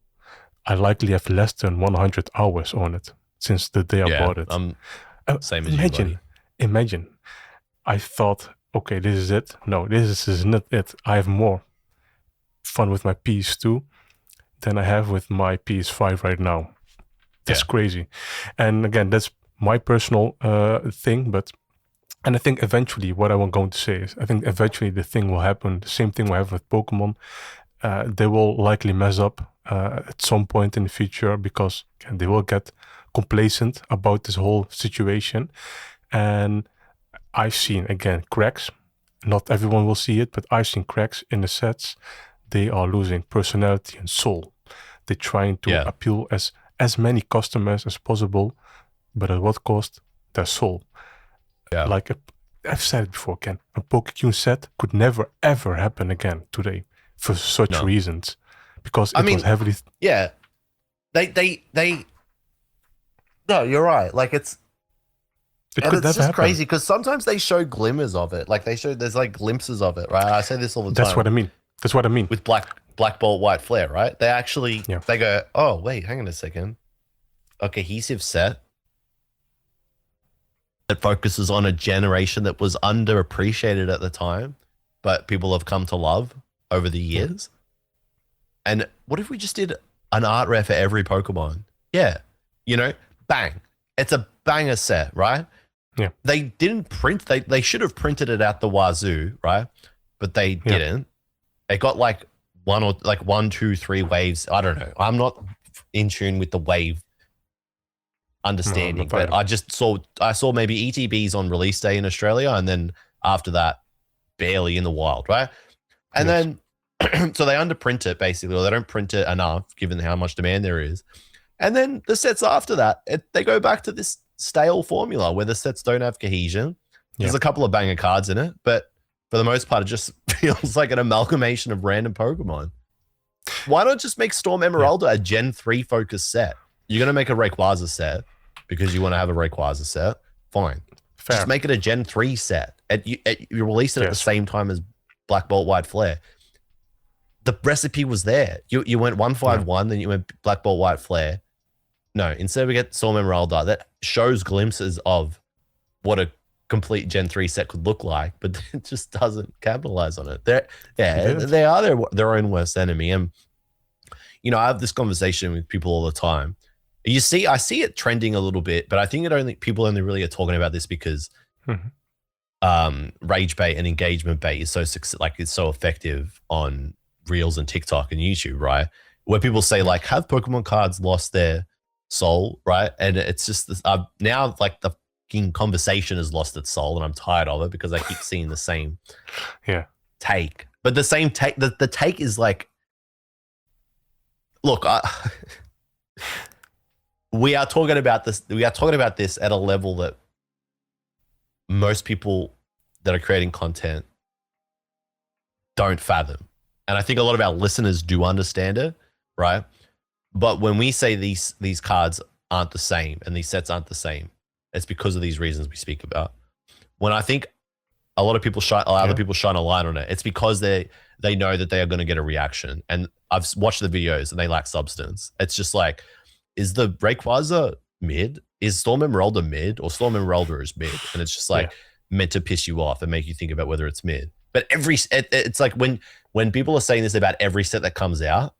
I likely have less than 100 hours on it since the day I bought it. Same as you, buddy. Imagine. I thought, okay, this is it. No, this is not it. I have more fun with my PS2 than I have with my PS5 right now. That's crazy. And again, that's my personal thing, but And I think eventually, what I'm going to say is, I think eventually the thing will happen. The same thing will happen with Pokemon. They will likely mess up at some point in the future because they will get complacent about this whole situation. And I've seen, again, cracks. Not everyone will see it, but I've seen cracks in the sets. They are losing personality and soul. They're trying to appeal as many customers as possible, but at what cost? Their soul. Yeah. Like I've said it before, Ken, a Pokémon set could never ever happen again today for such reasons, because it was heavily. Yeah, they. No, you're right. Like it's just crazy because sometimes they show glimmers of it. Like there's like glimpses of it, right? I say this all the time. That's what I mean. That's what I mean. With Black Bolt, White Flare, right? They actually they go, oh wait, hang on a second, a cohesive set that focuses on a generation that was underappreciated at the time, but people have come to love over the years. And what if we just did an art rare for every Pokemon? Yeah. Bang. It's a banger set, right? Yeah. They didn't print, they should have printed it out the wazoo, right? But they didn't. They got like one, two, three waves. I don't know. I'm not in tune with the wave understanding, but I saw maybe ETBs on release day in Australia, and then after that barely in the wild, right? And then so they underprint it basically, or they don't print it enough given how much demand there is, and then the sets after that they go back to this stale formula where the sets don't have cohesion. There's a couple of banger cards in it, but for the most part it just feels like an amalgamation of random Pokemon. Why not just make Storm Emeralda a Gen 3 focused set? You're going to make a Rayquaza set because you want to have a Rayquaza set. Fine. Fair. Just make it a Gen 3 set. You released it at the same time as Black Bolt, White Flare. The recipe was there. You went 151, then you went Black Bolt, White Flare. No, instead we get Storm Emeralda. That shows glimpses of what a complete Gen 3 set could look like, but it just doesn't capitalize on it. They are their own worst enemy. And, I have this conversation with people all the time. I see it trending a little bit, but I think people only really are talking about this because rage bait and engagement bait is it's so effective on Reels and TikTok and YouTube, right? Where people say like, have Pokemon cards lost their soul, right? And it's just this, now like the fucking conversation has lost its soul, and I'm tired of it because I keep seeing the same take. But the same take, the take is like, look, we are talking about this. We are talking about this at a level that most people that are creating content don't fathom. And I think a lot of our listeners do understand it, right? But when we say these cards aren't the same and these sets aren't the same, it's because of these reasons we speak about. When I think a lot of people other people shine a light on it, it's because they know that they are going to get a reaction. And I've watched the videos and they lack substance. It's just like, is the Rayquaza mid? Is Storm Emeralda mid? Or Storm Emeralda is mid? And it's just like meant to piss you off and make you think about whether it's mid. But it's like when people are saying this about every set that comes out,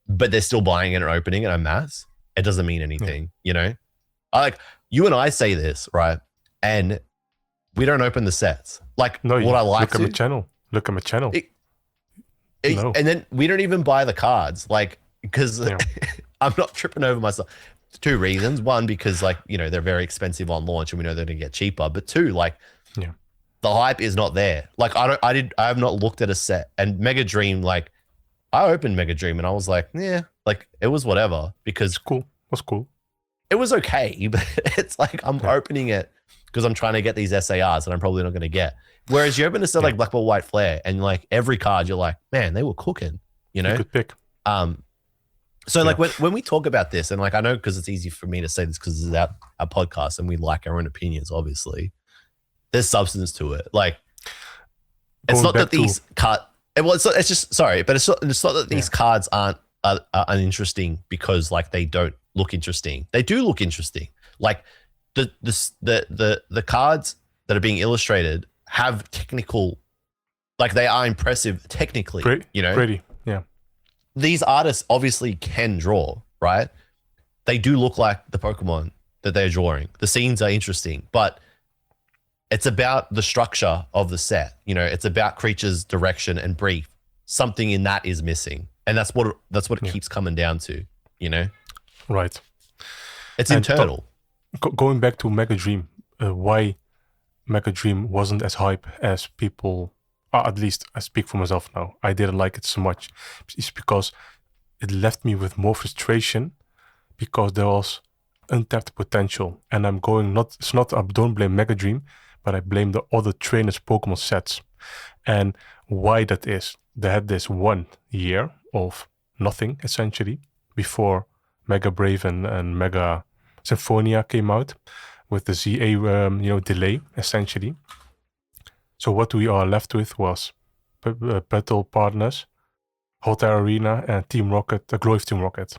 but they're still buying it and opening it en masse, it doesn't mean anything, you and I say this, right? And we don't open the sets. Like, I like look at my channel. Look at my channel. And then we don't even buy the cards, like, because I'm not tripping over myself. 2 reasons. One, because they're very expensive on launch and we know they're going to get cheaper. But 2, the hype is not there. Like I have not looked at a set. And Mega Dream, like I opened Mega Dream and I was like, it was whatever because cool. It was cool. It was okay, but it's like I'm opening it because I'm trying to get these SARs that I'm probably not going to get. Whereas you open a set like Black Ball, White Flare and like every card, you're like, man, they were cooking, Good pick. So like when we talk about this, and like I know because it's easy for me to say this because this is our podcast and we like our own opinions, obviously. There's substance to it. Like it's not that these cards. Well, it's just sorry, but it's not that these cards aren't uninteresting because like they don't look interesting. They do look interesting. Like the cards that are being illustrated have technical, like they are impressive technically. Pretty, yeah. These artists obviously can draw, right? They do look like the Pokemon that they're drawing. The scenes are interesting, but It's about the structure of the set. You know, it's about creatures, direction, and brief. Something in that is missing, and that's what it keeps coming down to. You know, Right. it's And internal. Going back to Mega Dream, why Mega Dream wasn't as hype as people, at least I speak for myself now. I didn't like it so much. It's because it left me with more frustration because there was untapped potential. And I don't blame Mega Dream, but I blame the other trainers' Pokemon sets. And why that is, they had this 1 year of nothing essentially before Mega Brave and Mega Symphonia came out with the ZA delay essentially. So what we are left with was Battle Partners, Hot Air Arena, and Team Rocket, the Glow Team Rocket.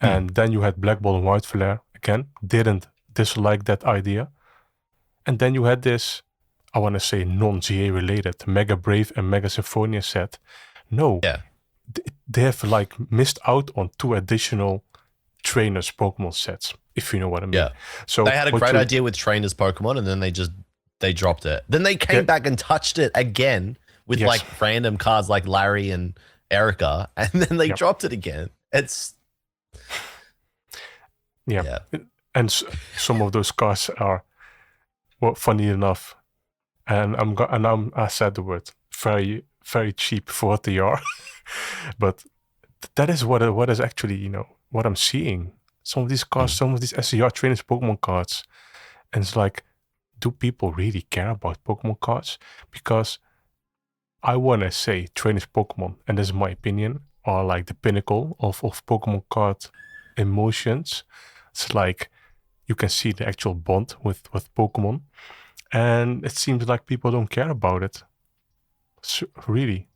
And then you had Black Ball and White Flare again. Didn't dislike that idea. And then you had this, I want to say non-ZA related Mega Brave and Mega Symphonia set. No, they have like missed out on 2 additional trainers Pokemon sets, if you know what I mean. Yeah. So they had a great idea with trainers Pokemon, and then they dropped it. Then they came back and touched it again with like random cards like Larry and Erica, and then they dropped it again. It's and some of those cards are, well, funny enough, and I said the word very, very cheap for what they are, but that is what is actually what I'm seeing. Some of these cards, some of these SCR trainers Pokemon cards, and it's like, do people really care about Pokemon cards? Because I want to say trainers Pokemon, and this is my opinion, are like the pinnacle of Pokemon card emotions. It's like you can see the actual bond with Pokemon, and it seems like people don't care about it. So, really,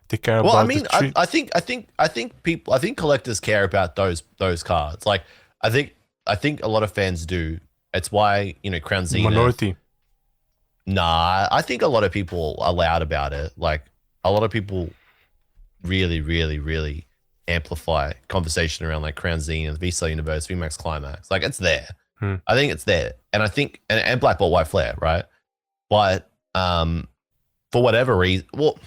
they care about. Well, I mean, I think collectors care about those cards. Like, I think a lot of fans do. It's why Crown Zenith. Minority. Nah, I think a lot of people are loud about it. Like, a lot of people really, really, really amplify conversation around like Crown Zenith, V-Star Universe, VMAX Climax. Like, it's there. I think it's there. And I think, and Black Ball, White Flare, right? But for whatever reason, well,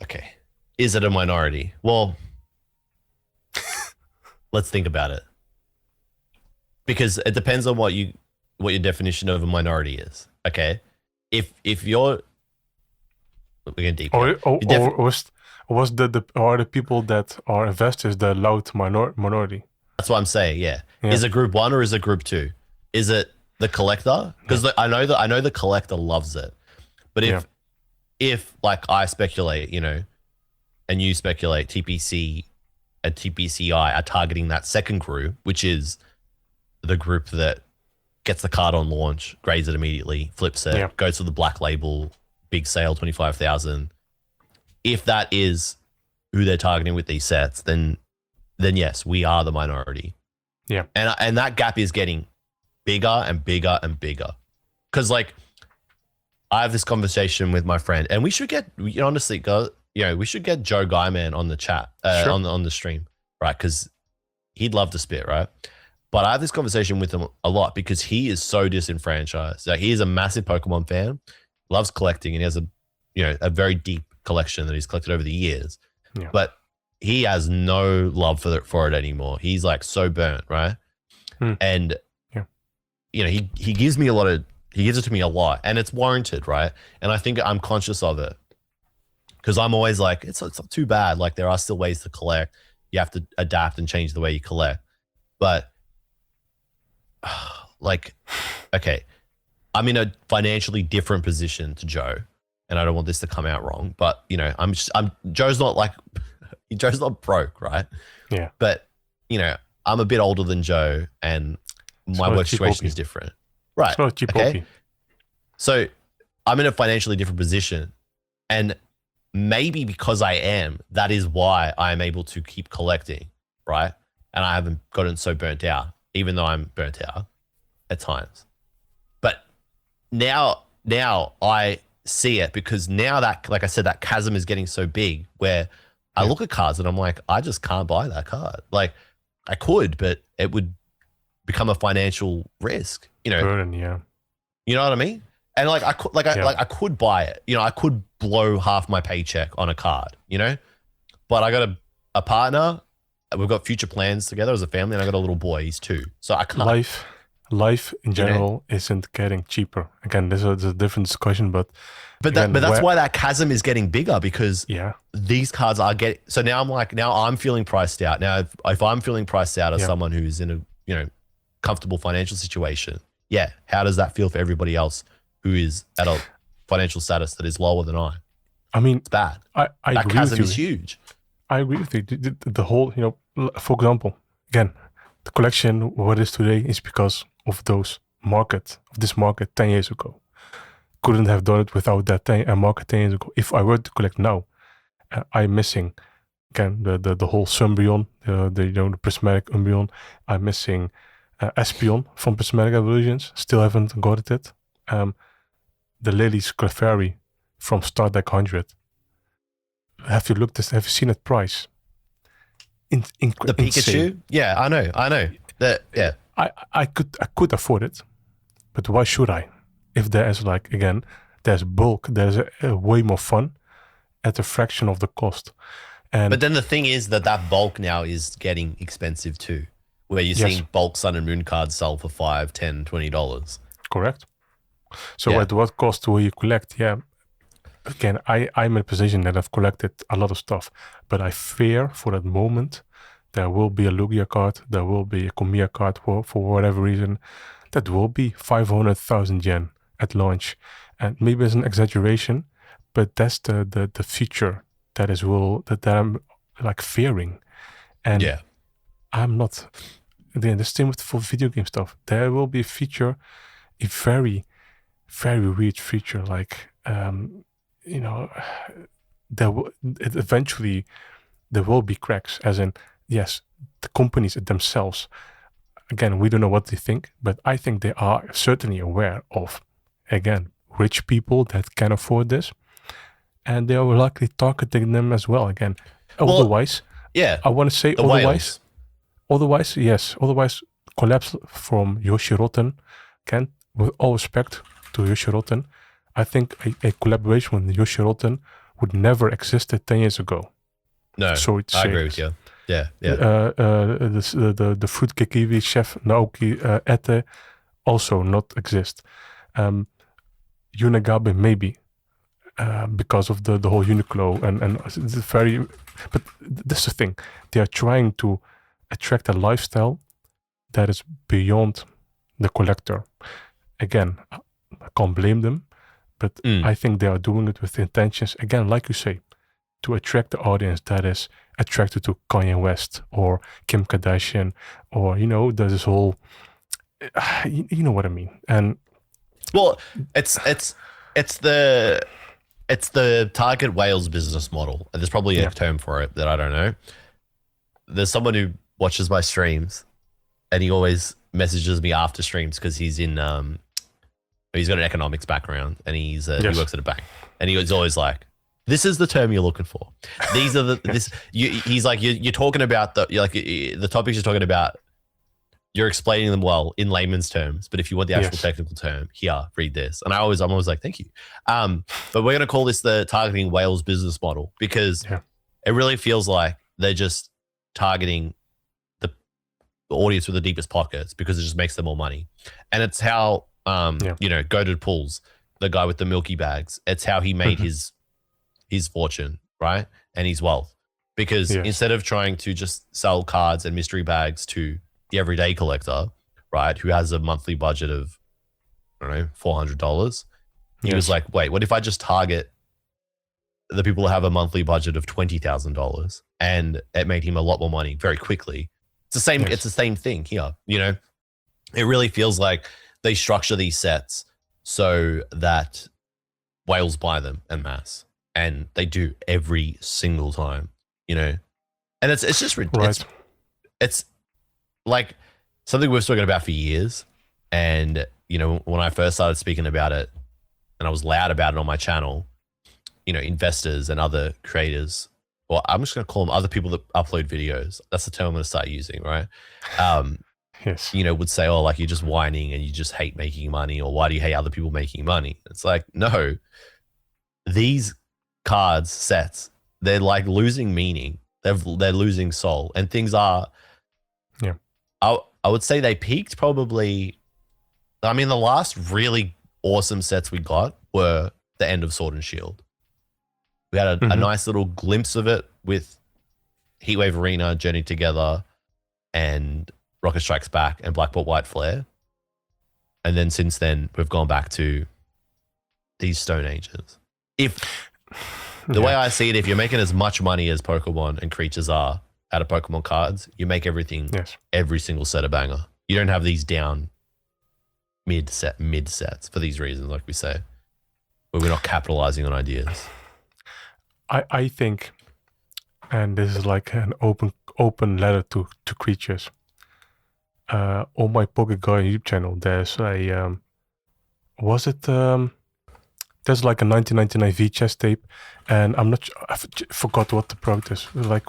okay. Is it a minority? Well, let's think about it. Because it depends on what your definition of a minority is. Okay. If you're, we're going deep. Or was the people that are investors the loud minority? That's what I'm saying. Yeah. Is it group 1 or is it group 2? Is it the collector? Because I know the collector loves it. But if like I speculate, and you speculate, TPC and TPCI are targeting that second group, which is the group that gets the card on launch, grades it immediately, flips it, goes for the black label, big sale, 25,000. If that is who they're targeting with these sets, then yes, we are the minority. Yeah. And that gap is getting bigger and bigger and bigger. Because like, I have this conversation with my friend, and we should get, honestly, guys, we should get Joe Guyman on the chat, on the stream, right? Because he'd love to spit, right? But I have this conversation with him a lot because he is so disenfranchised. Like, he is a massive Pokemon fan, loves collecting, and he has a very deep collection that he's collected over the years. Yeah. But he has no love for it anymore. He's like so burnt, right? And he gives me he gives it to me a lot, and it's warranted, right? And I think I'm conscious of it because I'm always like, it's not too bad. Like, there are still ways to collect. You have to adapt and change the way you collect. But like, okay, I'm in a financially different position to Joe, and I don't want this to come out wrong, but Joe's not broke, right? Yeah. But I'm a bit older than Joe, and my work situation is different. Right. It's not cheap. Okay. So I'm in a financially different position, and maybe because I am, that is why I'm able to keep collecting, right? And I haven't gotten so burnt out, even though I'm burnt out at times. But now I see it, because now that, like I said, that chasm is getting so big where I look at cards and I'm like, I just can't buy that card. Like, I could, but it would become a financial risk, Burden, yeah. You know what I mean? And like I could buy it. You know, I could blow half my paycheck on a card. You know, but I got a partner. We've got future plans together as a family, and I got a little boy. He's 2, so I can't. Life in general isn't getting cheaper. Again, this is a different discussion, but that's why that chasm is getting bigger, because yeah, these cards are getting. So now I'm feeling priced out. Now, if I'm feeling priced out as someone who's in a comfortable financial situation, how does that feel for everybody else who is at a financial status that is lower than I? I mean, it's bad. I that agree chasm with is huge. I agree with you. The whole, for example, again, the collection, what it is today, is because of this market 10 years ago. Couldn't have done it without that market 10 years ago. If I were to collect now, I'm missing, again, the whole Symbion, the prismatic Umbreon. I'm missing Espeon from Prismatic Evolutions. Still haven't got it. The Lily's Clefairy from Star Deck 100. Have you seen that price? The Pikachu? Insane. Yeah, I know. I could afford it, but why should I? If there's there's bulk, there's a way more fun at a fraction of the cost. But then the thing is that bulk now is getting expensive too, where you're seeing bulk Sun and Moon cards sell for $5, $10, $20. Correct. So at what cost will you collect? Yeah. Again, I'm in a position that I've collected a lot of stuff, but I fear for that moment there will be a Lugia card, there will be a Komiya card for whatever reason, that will be 500,000 yen at launch. And maybe it's an exaggeration, but that's the feature that I'm like fearing. And I'm not. Again, the same with for video game stuff. There will be a feature, a very, very weird feature, eventually there will be cracks, as in, yes, the companies themselves, again, we don't know what they think, but I think they are certainly aware of, again, rich people that can afford this, and they are likely targeting them as well, again. Otherwise, I want to say otherwise, collapse from Yoshiroten, again, with all respect to Yoshiroten, I think a collaboration with Yoshiroten would never existed 10 years ago. No, so I agree with you. Yeah. The fruitcake kiwi chef Naoki Ete also not exist. Unagabe maybe because of the whole Uniqlo and it's very. But this is the thing. They are trying to attract a lifestyle that is beyond the collector. Again, I can't blame them. But I think they are doing it with intentions, again, like you say, to attract the audience that is attracted to Kanye West or Kim Kardashian, or, there's this whole, you know what I mean. And well, it's the target whales business model. And there's probably a term for it that I don't know. There's someone who watches my streams, and he always messages me after streams because he's in he's got an economics background, and he works at a bank, and he's always like, "This is the term you're looking for. These are he's like, you're talking about the topics you're talking about. You're explaining them well in layman's terms, but if you want the actual technical term, here, read this." And I'm always like, "Thank you." But we're gonna call this the targeting whales business model, because it really feels like they're just targeting the audience with the deepest pockets, because it just makes them more money, and it's how. Goated Pools, the guy with the milky bags. It's how he made his fortune, right? And his wealth. Because instead of trying to just sell cards and mystery bags to the everyday collector, right, who has a monthly budget of, I don't know, $400, he was like, wait, what if I just target the people who have a monthly budget of $20,000? And it made him a lot more money very quickly. It's the same. It's the same thing here. It really feels like they structure these sets so that whales buy them en masse, and they do every single time, and it's just ridiculous. Right. It's like something we've spoken about for years, and when I first started speaking about it, and I was loud about it on my channel, investors and other creators, or I'm just going to call them other people that upload videos. That's the term I'm going to start using, right? Yes. would say, oh, like you're just whining and you just hate making money, or why do you hate other people making money? It's like, no, these cards sets, they're like losing meaning. They're losing soul, and things are, Yeah. I would say they peaked probably. I mean, the last really awesome sets we got were the end of Sword and Shield. We had a nice little glimpse of it with Heatwave Arena, Journey Together, and Rocket Strikes Back, and Black Belt White Flare. And then since then, we've gone back to these Stone Ages. If the way I see it, if you're making as much money as Pokemon and creatures are out of Pokemon cards, you make everything, every single set a banger. You don't have these down mid sets for these reasons, like we say, where we're not capitalizing on ideas. I think, and this is like an open letter to creatures. On my PokeGuardian YouTube channel, there's a there's like a 1999 VHS tape, and I'm not I forgot what the product is, like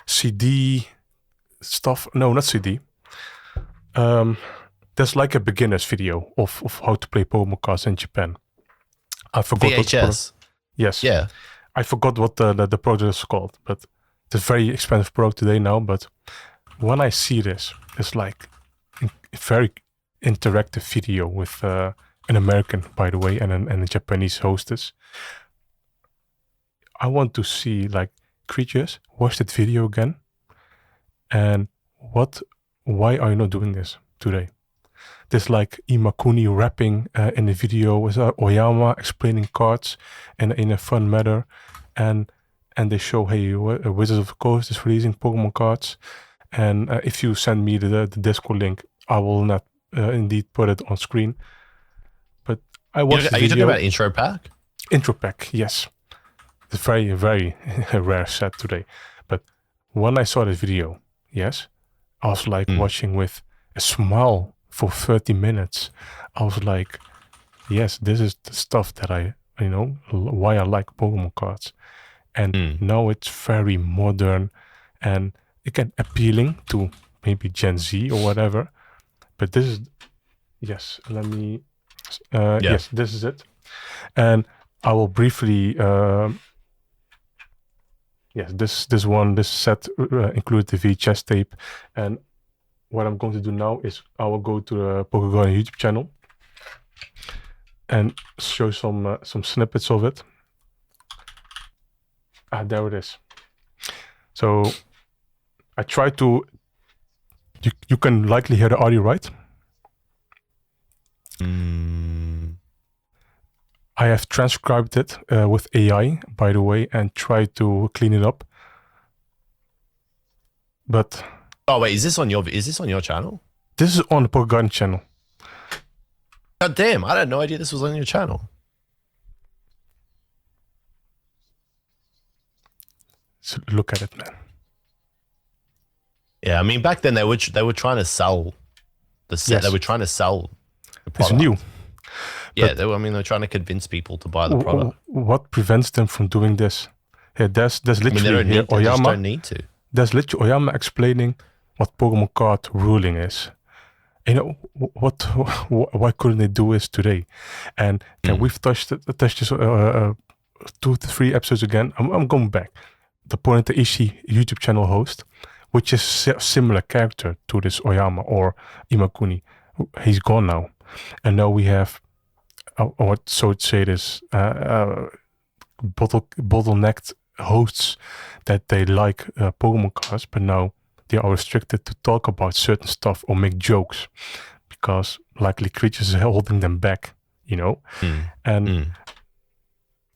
CD stuff. No, not CD. There's like a beginner's video of how to play Pokemon cards in Japan. I forgot VHS. Yes. Yeah. I forgot what the product is called, but it's a very expensive product today now. But when I see this, it's like a very interactive video with an American, by the way, and a Japanese hostess. I want to see like creatures watch that video again, and why are you not doing this today? There's like Imakuni rapping in the video with Oyama explaining cards in a fun manner, and they show, hey, Wizards of the Coast is releasing Pokemon cards, and if you send me the Discord link, I will not indeed put it on screen. But I watched. Are you talking about Intro Pack? Intro Pack, yes. It's very, very rare set today. But when I saw the video, yes, I was like watching with a smile for 30 minutes. I was like, yes, this is the stuff that why I like Pokemon cards. And now it's very modern and again appealing to maybe Gen Z or whatever. But this is, yes, let me, yes, this is it. And I will briefly, yes, this set included the VHS tape. And what I'm going to do now is I will go to the PokeGuardian YouTube channel and show some snippets of it. There it is. So I try to. You can likely hear the audio, right? I have transcribed it with AI, by the way, and tried to clean it up. But oh wait, is this on your channel? This is on the PokeGuardian channel. God damn, I had no idea this was on your channel. So look at it, man. Yeah, I mean back then they were trying to sell the set. Yes. They were trying to sell the product. It's new. Yeah, they're trying to convince people to buy the product. What prevents them from doing this? Yeah, there's literally they Oyama. Just don't need to. There's literally Oyama explaining what Pokemon card ruling is. You know why couldn't they do this today? And we've touched this 2 to 3 episodes again. I'm going back. The Ponyta Ishii YouTube channel host, which is a similar character to this Oyama or Imakuni. He's gone now, and now we have, or so to say, this bottlenecked hosts that they like Pokemon cards, but now they are restricted to talk about certain stuff or make jokes because likely creatures are holding them back, and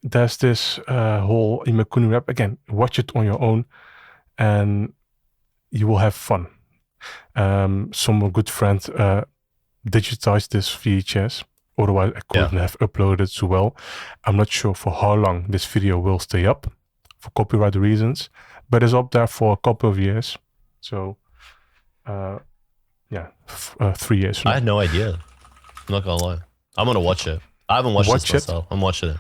there's this whole Imakuni rap. Again, watch it on your own and you will have fun. Some good friend digitized this VHS, otherwise I couldn't have uploaded it so well. I'm not sure for how long this video will stay up for copyright reasons, but it's up there for a couple of years. So, 3 years. I had no idea. I'm not gonna lie. I'm gonna watch it. I haven't watched this myself. I'm watching it.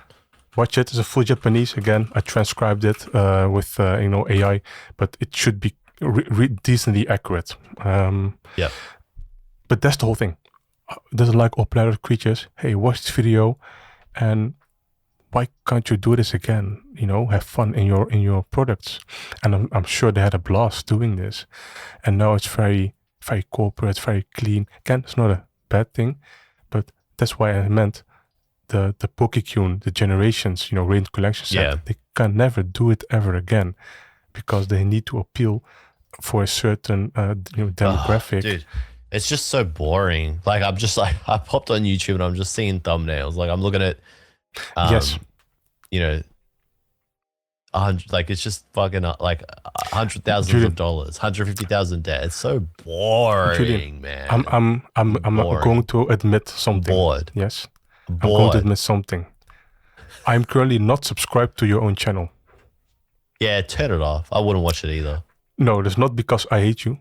Watch it. It's a full Japanese. Again, I transcribed it with AI, but it should be decently accurate. Yeah. But that's the whole thing. Doesn't like all planet creatures. Hey, watch this video, and why can't you do this again? Have fun in your products. And I'm sure they had a blast doing this. And now it's very, very corporate, very clean. Again, it's not a bad thing, but that's why I meant the Pokecune, the Generations, Rain Collection set. Yeah. They can never do it ever again because they need to appeal for a certain demographic. Dude, it's just so boring. Like I'm just like I popped on YouTube and I'm just seeing thumbnails. Like I'm looking at Yes. Like it's just fucking like $100,000 of dollars, 150,000 debt. It's so boring, Julian, man. I'm Boring. going to admit something. Bored. Yes. I'm Bored. going to admit something. I'm currently not subscribed to your own channel. Yeah, turn it off. I wouldn't watch it either. No, that's not because I hate you.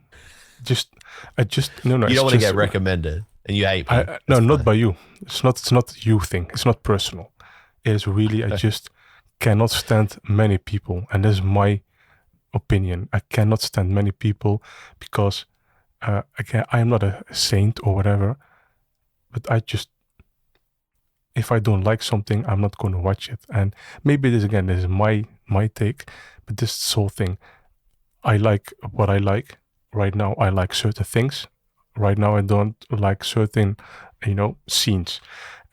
I just no. You don't want to get recommended, and you hate me. No, not by you. It's not a you thing. It's not personal. It is really. I just cannot stand many people, and this is my opinion. I cannot stand many people because, again, I am not a saint or whatever, but if I don't like something, I'm not going to watch it. And maybe this is my take, but this whole thing, I like what I like. Right now, I like certain things. Right now, I don't like certain, scenes.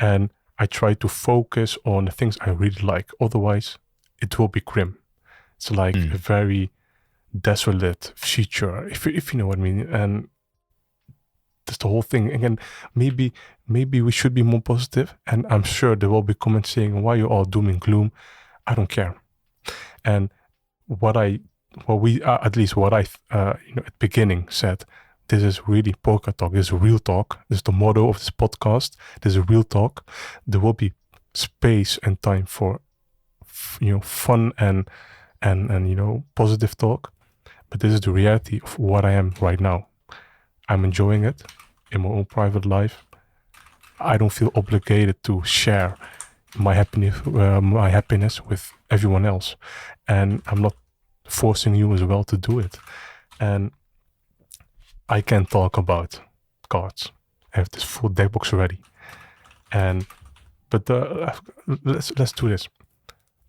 And I try to focus on the things I really like. Otherwise, it will be grim. It's like a very desolate future, if you know what I mean. And that's the whole thing. Again, maybe we should be more positive. And I'm sure there will be comments saying, why you all doom and gloom? I don't care. And what I at the beginning said, this is really Pokeca Talk. This is real talk. This is the motto of this podcast. This is real talk. There will be space and time for, fun and positive talk. But this is the reality of what I am right now. I'm enjoying it in my own private life. I don't feel obligated to share my happiness with everyone else, and I'm not forcing you as well to do it. And I can talk about cards. I have this full deck box ready. But let's do this.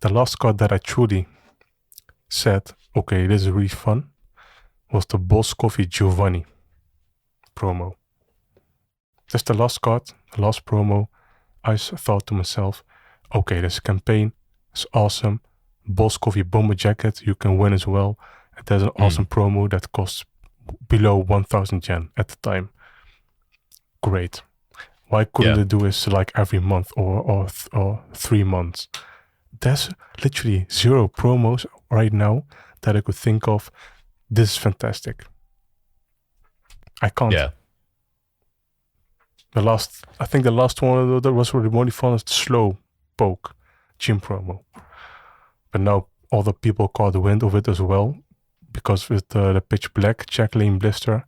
The last card that I truly said, okay, this is really fun, was the Boss Coffee Giovanni promo. That's the last card, the last promo. I thought to myself, okay, this campaign is awesome. Boss Coffee Bomber Jacket, you can win as well. And there's an awesome promo that costs below 1,000 yen at the time. Great. Why couldn't they do this like every month or 3 months? There's literally 0 promos right now that I could think of. This is fantastic. I can't. Yeah. I think the last one that was really more fun is the slow poke gym promo. But now all the people caught the wind of it as well, because with the pitch black check lane blister,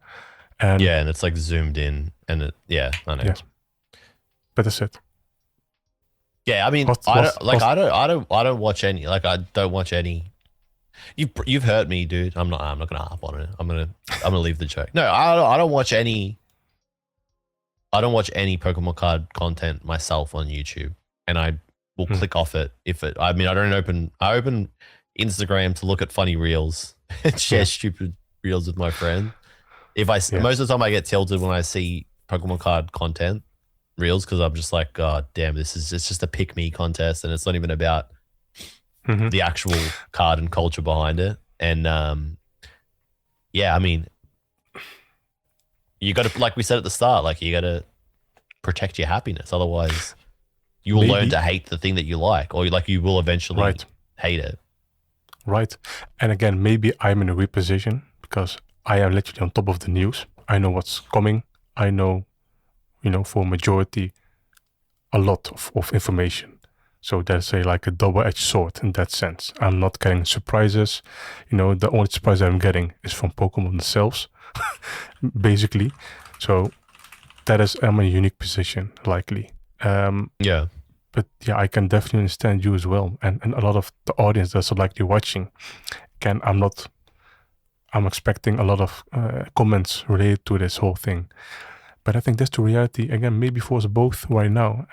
and and it's like zoomed in, and I know. Yes, but that's it. Yeah, I mean, I don't watch any. Like, I don't watch any. You've heard me, dude. I'm not gonna harp on it. I'm gonna leave the joke. No, I don't watch any. I don't watch any Pokemon card content myself on YouTube, and I will click off it if it. I mean, I open Instagram to look at funny reels and share stupid reels with my friend. Most of the time I get tilted when I see Pokemon card content reels, because I'm just like, God damn, it's just a pick me contest, and it's not even about the actual card and culture behind it. And I mean, you got to, like we said at the start, like you got to protect your happiness, otherwise you will learn to hate the thing that you like, or like you will eventually hate it. Right. And again, maybe I'm in a weird position because I am literally on top of the news. I know what's coming. I know, for majority, a lot of information. So that's like a double-edged sword in that sense. I'm not getting surprises. The only surprise I'm getting is from Pokemon themselves, basically. So I'm in a unique position, likely. But I can definitely understand you as well, and a lot of the audience that's likely watching. Again, I'm expecting a lot of comments related to this whole thing. But I think that's the reality. Again, maybe for us both right now.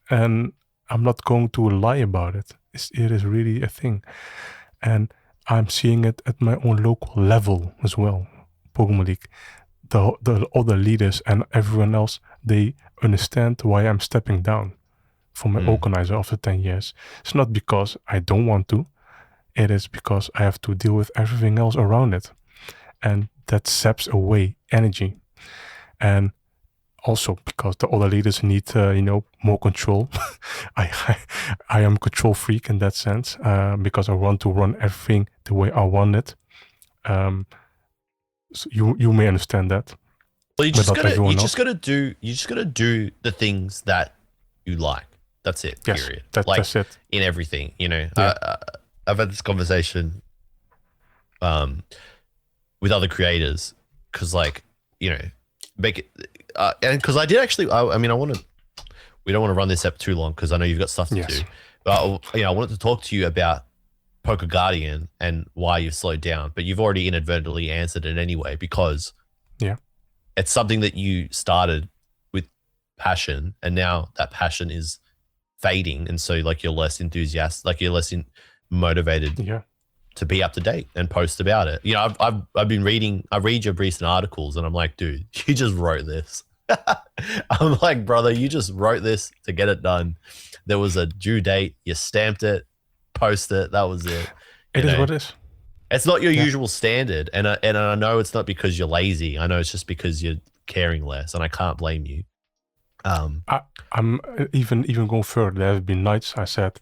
And I'm not going to lie about it. It is really a thing. And I'm seeing it at my own local level as well. Pokemon League, the other leaders and everyone else, they understand why I'm stepping down from my organizer after 10 years. It's not because I don't want to. It is because I have to deal with everything else around it. And that saps away energy. And also because the other leaders need, more control. I am a control freak in that sense, because I want to run everything the way I want it. So you may understand that. Well, you just gotta do the things that you like. That's it. Yes, period. that's it. In everything, Yeah. I've had this conversation, with other creators, because make it, and because I did actually. We don't want to run this up too long because I know you've got stuff to do. But I wanted to talk to you about PokeGuardian and why you've slowed down, but you've already inadvertently answered it anyway, because it's something that you started with passion, and now that passion is fading, and so you're less enthusiastic, you're less motivated to be up to date and post about it. I've been reading. I read your recent articles, and I'm like, dude, you just wrote this. I'm like, brother, you just wrote this to get it done. There was a due date. You stamped it, post it. That was it. It is what it is. It's not your usual standard, and I know it's not because you're lazy. I know it's just because you're caring less, and I can't blame you. I'm even going further. There have been nights I said,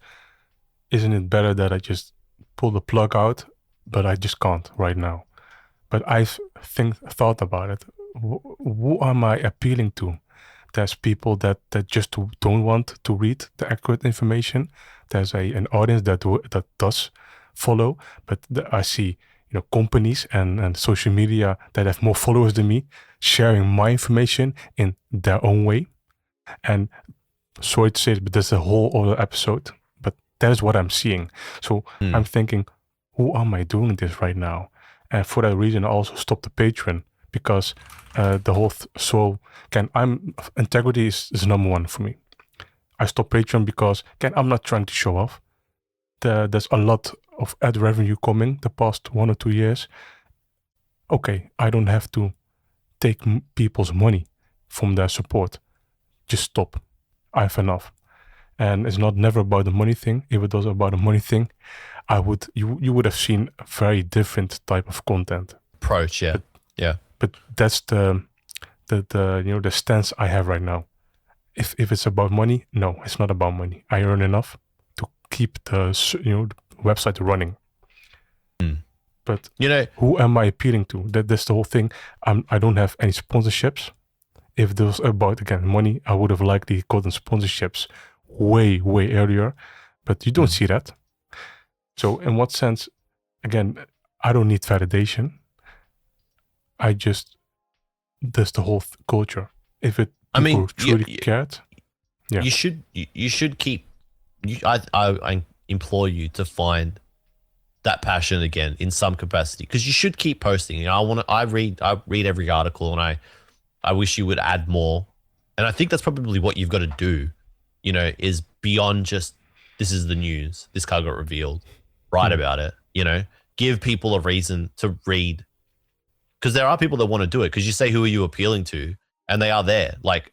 isn't it better that I just pull the plug out? But I just can't right now. But I've thought about it. Who am I appealing to? There's people that just don't want to read the accurate information. There's an audience that does follow, but I see companies and social media that have more followers than me sharing my information in their own way. And sorry to say it, but that's a whole other episode. But that is what I'm seeing. So I'm thinking, who am I doing this right now? And for that reason, I also stopped the Patreon, because the whole integrity is number one for me. I stopped Patreon because I'm not trying to show off. There's a lot of ad revenue coming the past 1 or 2 years. Okay, I don't have to take people's money from their support. Just stop. I have enough. And it's never about the money thing. If it was about the money thing, you would have seen a very different type of content approach. But that's the stance I have right now. If it's about money, no, it's not about money. I earn enough to keep the website running. But who am I appealing to? That's the whole thing. I don't have any sponsorships. If it was about money, I would have likely gotten sponsorships way earlier. But you don't see that. So in what sense? Again, I don't need validation. That's the whole culture. If people truly cared, you should keep. I implore you to find that passion again in some capacity, because you should keep posting. I read every article, and I wish you would add more. And I think that's probably what you've got to do. Is beyond just, this is the news, this card got revealed, write about it. Give people a reason to read. Because there are people that want to do it, because you say, who are you appealing to? And they are there. Like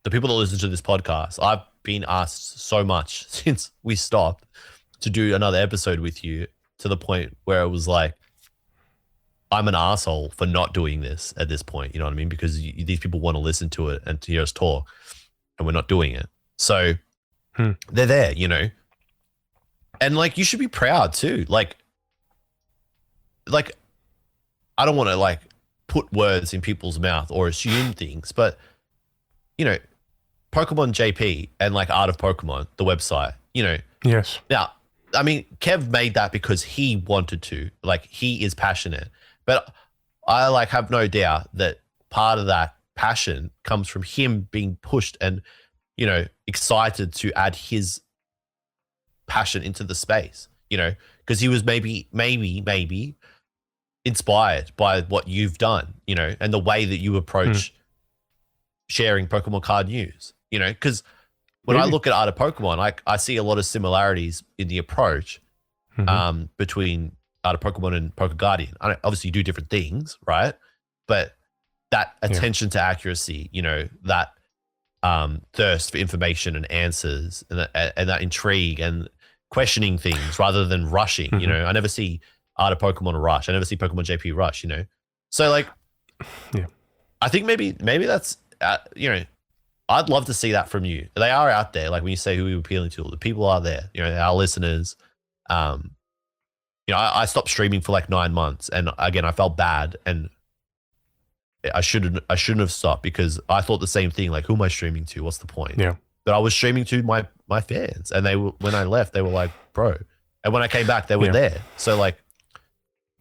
the people that listen to this podcast, I've been asked so much since we stopped to do another episode with you, to the point where it was like, I'm an asshole for not doing this at this point. You know what I mean? Because these people want to listen to it and to hear us talk, and we're not doing it. So they're there, and you should be proud too. Like I don't want to put words in people's mouth or assume things, but Pokemon JP and Art of Pokemon, the website, Yes. Now, I mean, Kev made that because he wanted to, he is passionate, but I have no doubt that part of that passion comes from him being pushed and, excited to add his passion into the space, because he was maybe inspired by what you've done, you know, and the way that you approach sharing Pokemon card news, you know, because when I look at Art of Pokemon, I see a lot of similarities in the approach between Art of Pokemon and PokeGuardian. Obviously, you do different things, right? But that attention to accuracy, you know, that thirst for information and answers, and that intrigue and questioning things rather than rushing. You know, I never see Art of Pokemon rush. I never see Pokemon JP rush. You know, so like, I think maybe that's you know, I'd love to see that from you. They are out there. Like when you say who you're appealing to, the people are there. You know, our listeners. You know, I stopped streaming for like 9 months, and again, I felt bad, and I shouldn't have stopped because I thought the same thing. Like, who am I streaming to? What's the point? Yeah. But I was streaming to my fans, and when I left, they were like, bro. And when I came back, they were there. So like,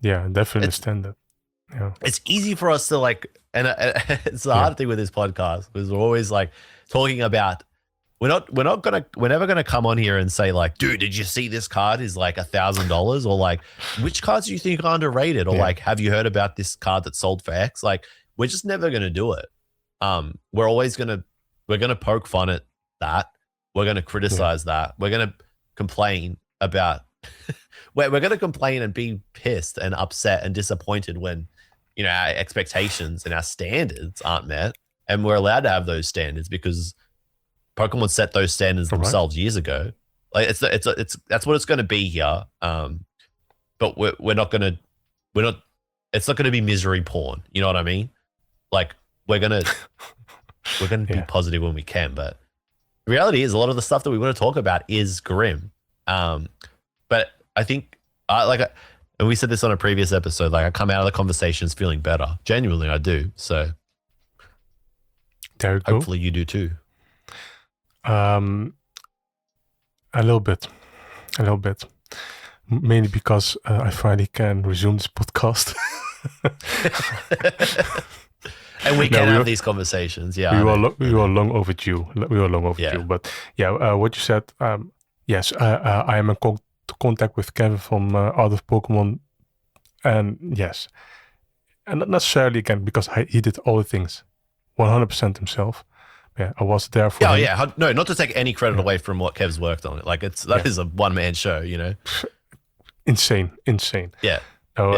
yeah, definitely understand that. Yeah, it's easy for us to like, and it's the hard thing with this podcast because we're always like talking about. We're never gonna come on here and say like, dude, did you see this card is like $1,000, or like, which cards do you think are underrated, or like, have you heard about this card that sold for X? Like, we're just never gonna do it. We're gonna poke fun at that. We're gonna criticize that. We're gonna complain about. we're gonna complain and be pissed and upset and disappointed when, you know, our expectations and our standards aren't met, and we're allowed to have those standards because Pokemon set those standards themselves years ago. Like it's that's what it's going to be here. But we're not. It's not going to be misery porn. You know what I mean? Like we're gonna be positive when we can. But the reality is, a lot of the stuff that we want to talk about is grim. But I think and we said this on a previous episode. Like I come out of the conversations feeling better. Genuinely, I do. So hopefully you do too. A little bit, mainly because I finally can resume this podcast. And we can have these conversations. Yeah, we were long overdue. But what you said. Yes, I am in contact with Kevin from Art of Pokemon, and yes, and not necessarily again because he did all the things 100% himself. Yeah, I was there for him. Yeah. No, not to take any credit away from what Kev's worked on. Like that is a one-man show, you know? Insane. Yeah. So,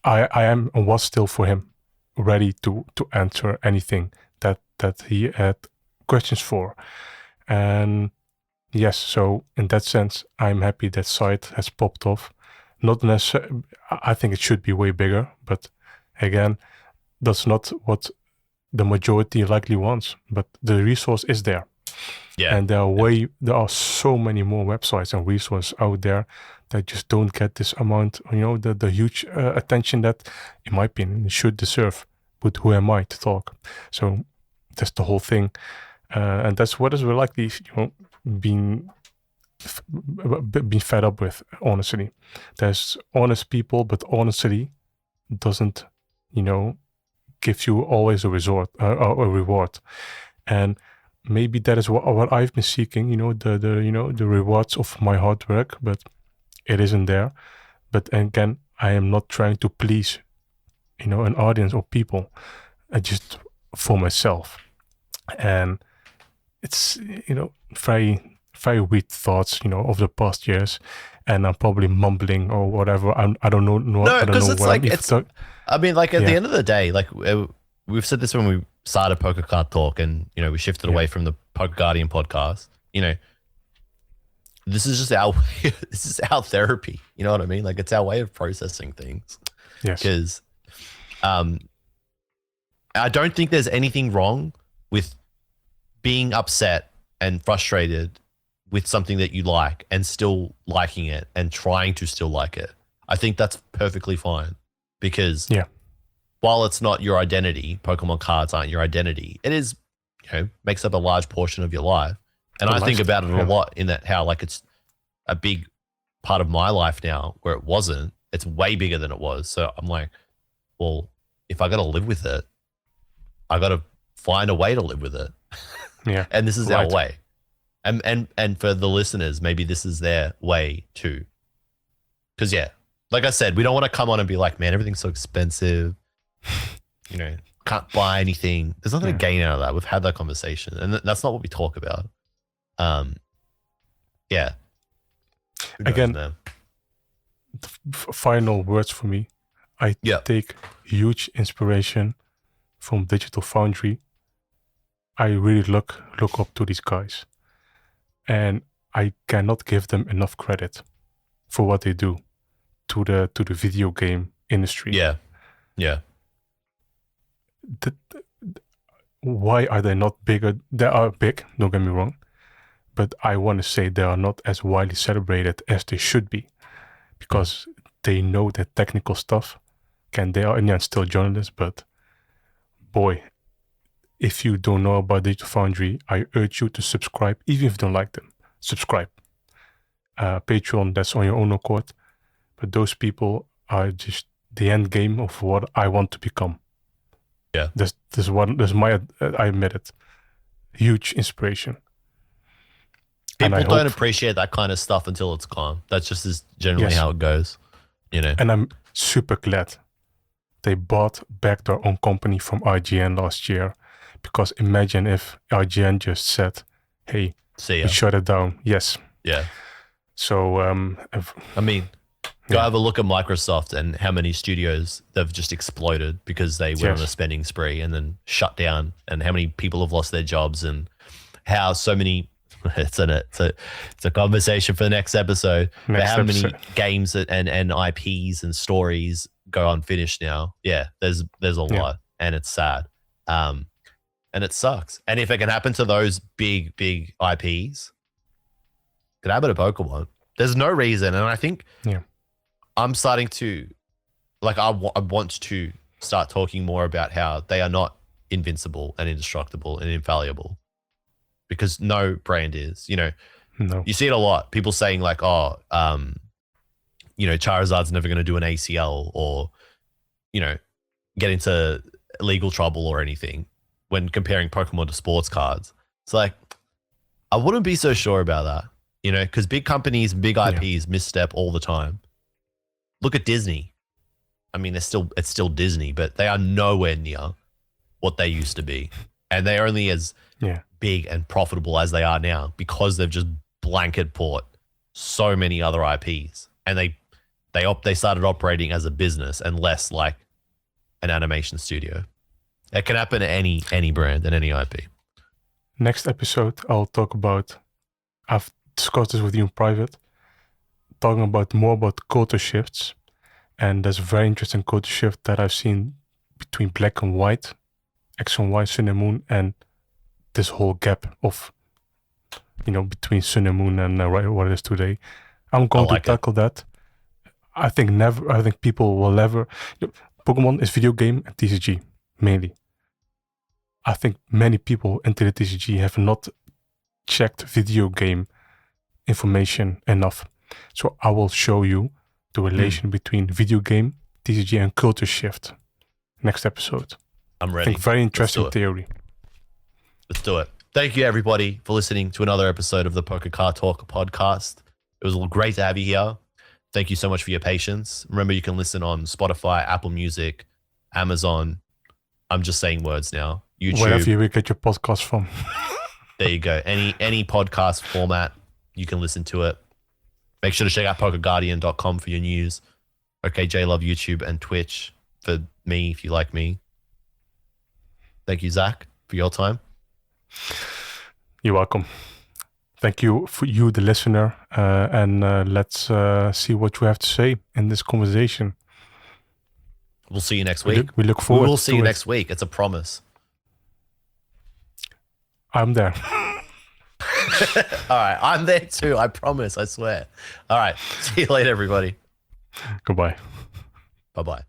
I am and was still for him ready to answer anything that he had questions for. And yes, so in that sense, I'm happy that site has popped off. Not necessarily, I think it should be way bigger, but again, that's not what the majority likely wants, but the resource is there. Yeah. And there are so many more websites and resources out there that just don't get this amount, you know, the huge attention that, in my opinion, it should deserve. But who am I to talk? So that's the whole thing. And that's what is likely, you know, being fed up with, honestly. There's honest people, but honesty doesn't, you know, gives you always a reward, and maybe that is what I've been seeking. You know, the rewards of my hard work, but it isn't there. But again, I am not trying to please, you know, an audience or people, just for myself. And it's, you know, very very weird thoughts, you know, of the past years, and I'm probably mumbling or whatever. I don't know. No, because it's like I mean, like at the end of the day, like we've said this when we started Pokeca Talk, and you know we shifted away from the PokeGuardian podcast. You know, this is just this is our therapy. You know what I mean? Like it's our way of processing things. Yes. Because I don't think there's anything wrong with being upset and frustrated with something that you like and still liking it and trying to still like it. I think that's perfectly fine, because while it's not your identity, Pokemon cards aren't your identity. It is, you know, makes up a large portion of your life. And I think about it a lot in that how like it's a big part of my life now where it wasn't. It's way bigger than it was. So I'm like, well, if I got to live with it, I got to find a way to live with it. Yeah. And this is our way. And for the listeners, maybe this is their way too. Because like I said, we don't want to come on and be like, man, everything's so expensive. You know, can't buy anything. There's nothing to gain out of that. We've had that conversation, and that's not what we talk about. Yeah. Again, final words for me. I take huge inspiration from Digital Foundry. I really look up to these guys, and I cannot give them enough credit for what they do to the video game industry. Yeah. Why are they not bigger? They are big, don't get me wrong, but I want to say they are not as widely celebrated as they should be, because they know that technical stuff. They are still journalists, but boy, if you don't know about Digital Foundry, I urge you to subscribe, even if you don't like them. Subscribe. Patreon, that's on your own accord. But those people are just the end game of what I want to become. Yeah. I admit it. Huge inspiration. People don't appreciate that kind of stuff until it's gone. That's just generally how it goes, you know. And I'm super glad they bought back their own company from IGN last year, because imagine if IGN just said, hey, we shut it down. Yes. Yeah. So, I mean, go have a look at Microsoft and how many studios they've just exploded because they went on a spending spree and then shut down, and how many people have lost their jobs, and how so many, it's a conversation for the next episode, many games and IPs and stories go unfinished now. Yeah, there's a lot, and it's sad. And it sucks. And if it can happen to those big IPs, it could happen to Pokemon. There's no reason. And I think I'm starting to, like, I want to start talking more about how they are not invincible and indestructible and infallible, because no brand is, you know. No. You see it a lot. People saying like, you know, Charizard's never going to do an ACL, or, you know, get into legal trouble or anything when comparing Pokemon to sports cards. It's like, I wouldn't be so sure about that, you know, because big companies, big IPs misstep all the time. Look at Disney. I mean, it's still Disney, but they are nowhere near what they used to be. And they're only as big and profitable as they are now because they've just blanket bought so many other IPs. And they started operating as a business and less like an animation studio. It can happen to any brand and any IP. Next episode, I'll talk about, I've discussed this with you in private, talking about more about culture shifts. And there's a very interesting culture shift that I've seen between Black and White, X and Y, Sun and Moon, and this whole gap of, you know, between Sun and Moon and what it is today. I'm going to tackle that. I think people will never. You know, Pokemon is video game and TCG mainly. I think many people into the TCG have not checked video game information enough. So I will show you the relation between video game, TCG, and culture shift. Next episode. I'm ready. I think very interesting theory. Let's do it. Thank you, everybody, for listening to another episode of the Pokeca Talk podcast. It was great to have you here. Thank you so much for your patience. Remember, you can listen on Spotify, Apple Music, Amazon. I'm just saying words now. YouTube. Wherever you get your podcast from. There you go. Any podcast format, you can listen to it. Make sure to check out PokeGuardian.com for your news. Okay, J Love YouTube and Twitch for me if you like me. Thank you, Zach, for your time. You're welcome. Thank you for you, the listener, and let's see what you have to say in this conversation. We'll see you next week. We look forward. We'll see you next week. It's a promise. I'm there. All right, I'm there too. I promise. I swear. All right. See you later, everybody. Goodbye. Bye-bye.